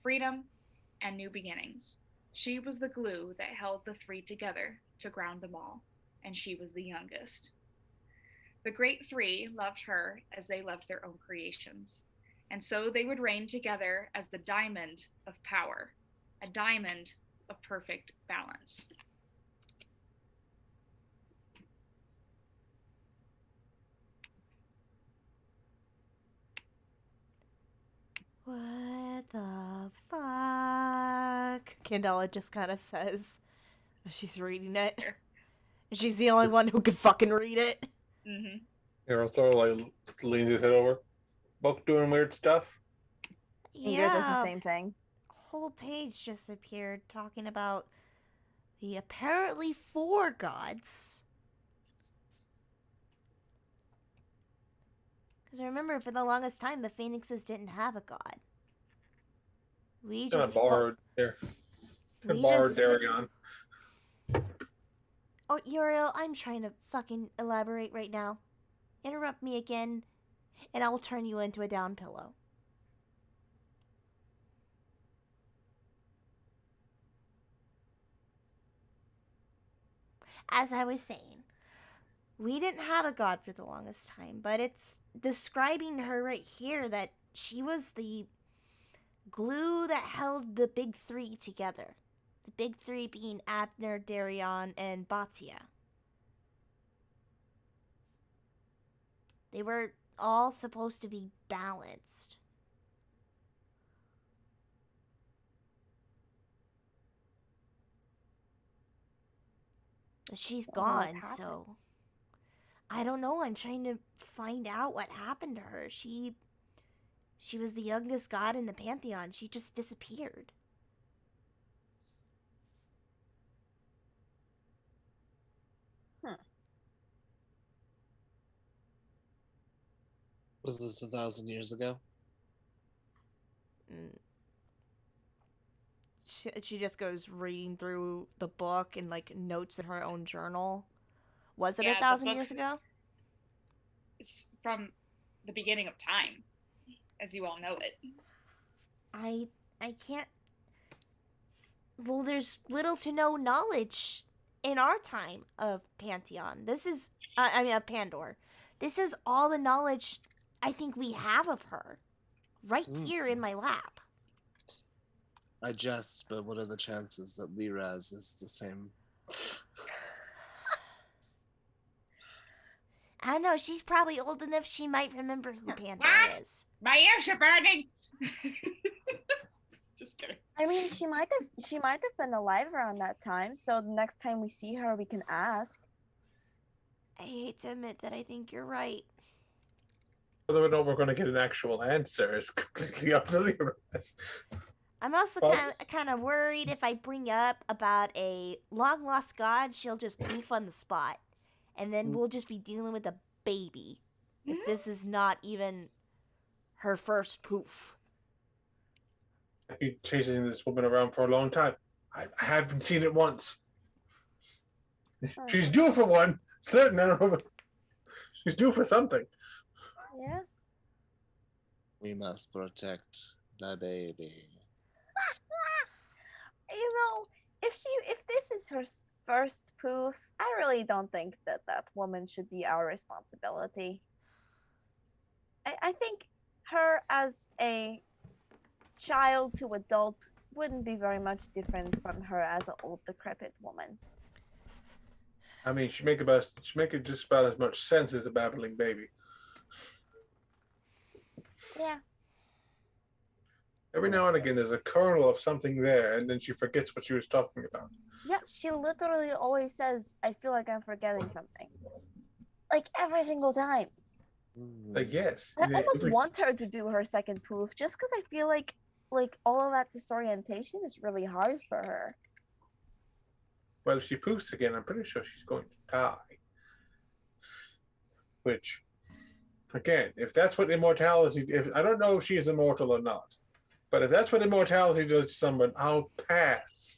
freedom, and new beginnings. She was the glue that held the three together to ground them all, and she was the youngest. The great three loved her as they loved their own creations, and so they would reign together as the diamond of power, a diamond of perfect balance. What the fuck? Candela just kind of says as she's reading it. She's the only one who can fucking read it. Mm-hmm. Harold sort of like leans his head over. Book doing weird stuff. Ingrid does the same thing. Whole page just appeared talking about the apparently 4 gods. Because I remember for the longest time the Phoenixes didn't have a god. We just borrowed Darion. Oh, Uriel, I'm trying to fucking elaborate right now. Interrupt me again, and I will turn you into a down pillow. As I was saying, we didn't have a god for the longest time, but it's describing her right here that she was the glue that held the big 3 together. The big 3 being Abner, Darion, and Batia. They were all supposed to be balanced. But she's gone, so I don't know. I'm trying to find out what happened to her. She was the youngest god in the pantheon. She just disappeared. Was this 1,000 years ago? Mm. She just goes reading through the book and like notes in her own journal. Was it Yeah, a the 1,000 years book ago? is from the beginning of time, as you all know it. I can't. Well, there's little to no knowledge in our time of Pantheon. This is, I mean, of Pandor. This is all the knowledge I think we have of her, right here in my lap. I jest, but what are the chances that Liraz is the same? I don't know. She's probably old enough. She might remember who Pandor What? is. My ears are burning. Just kidding. I mean, she might have been alive around that time, so the next time we see her, we can ask. I hate to admit that I think you're right. Whether or not we're going to get an actual answer is completely up to Liraz. I'm also kind of worried if I bring up about a long lost god, she'll just poof on the spot, and then we'll just be dealing with a baby. If this is not even her first poof. I've been chasing this woman around for a long time. I haven't seen it once. She's due for one. Certain, I don't know. She's due for something. Yeah. We must protect the baby. You know, if this is her first poof, I really don't think that woman should be our responsibility. I think her as a child to adult wouldn't be very much different from her as an old decrepit woman. I mean, she make it just about as much sense as a babbling baby. Yeah. Every now and again, there's a kernel of something there, and then she forgets what she was talking about. Yeah, she literally always says, "I feel like I'm forgetting something." Like every single time. Like, yes. I almost want her to do her second poof just because I feel like all of that disorientation is really hard for her. Well, if she poofs again, I'm pretty sure she's going to die. Which, again, if that's what immortality, I don't know if she is immortal or not, but if that's what immortality does to someone, I'll pass.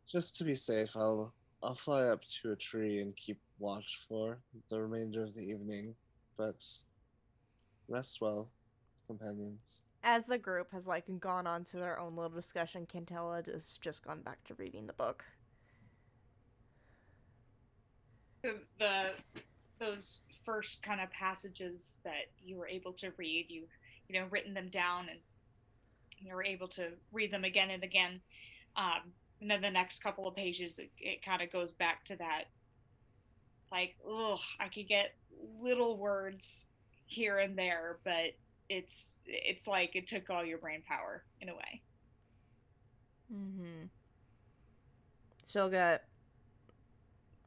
Just to be safe, I'll fly up to a tree and keep watch for the remainder of the evening. But rest well, companions. As the group has like gone on to their own little discussion, Cantella has just gone back to reading the book. Those first kind of passages that you were able to read, you know, written them down, and you were able to read them again and again. And then the next couple of pages, it kind of goes back to that, like, ugh, I could get little words here and there, but it's like it took all your brain power in a way. Mm-hmm. She'll get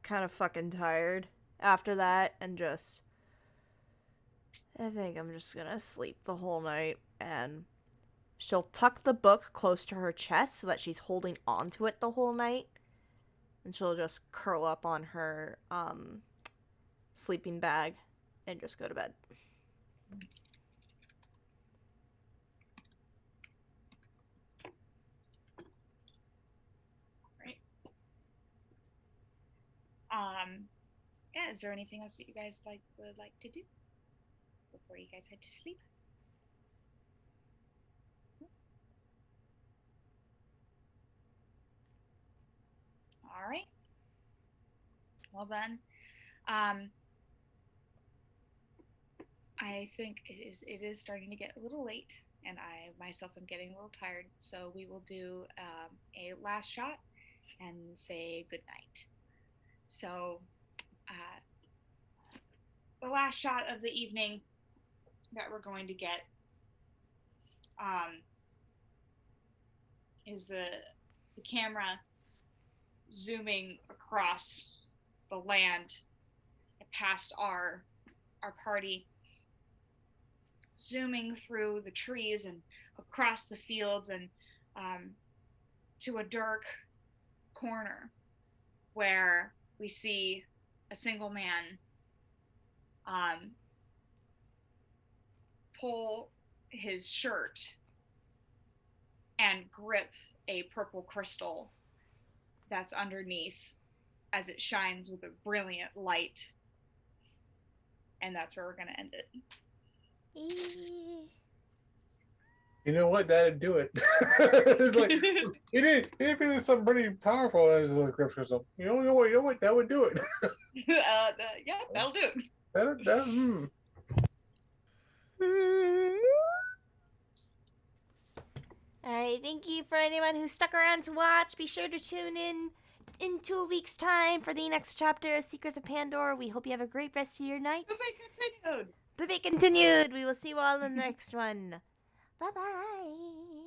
kind of fucking tired after that and just, I think I'm just gonna sleep the whole night, and she'll tuck the book close to her chest so that she's holding onto it the whole night, and she'll just curl up on her sleeping bag and just go to bed. Yeah, is there anything else that you guys would like to do before you guys head to sleep? All right. Well then, I think it is starting to get a little late, and I myself am getting a little tired. So we will do a last shot and say good night. So the last shot of the evening that we're going to get is the camera zooming across the land past our party, zooming through the trees and across the fields and to a dark corner where we see a single man pull his shirt and grip a purple crystal that's underneath as it shines with a brilliant light. And that's where we're going to end it. You know what? That'd do it. It's like he did something pretty powerful as a grip crystal. You know what? That would do it. Yeah, that'll do it. Alright, thank you for anyone who stuck around to watch. Be sure to tune in 2 weeks' time for the next chapter of Secrets of Pandor. We hope you have a great rest of your night. Debate continued. Debate continued. We will see you all in the next one. Bye-bye.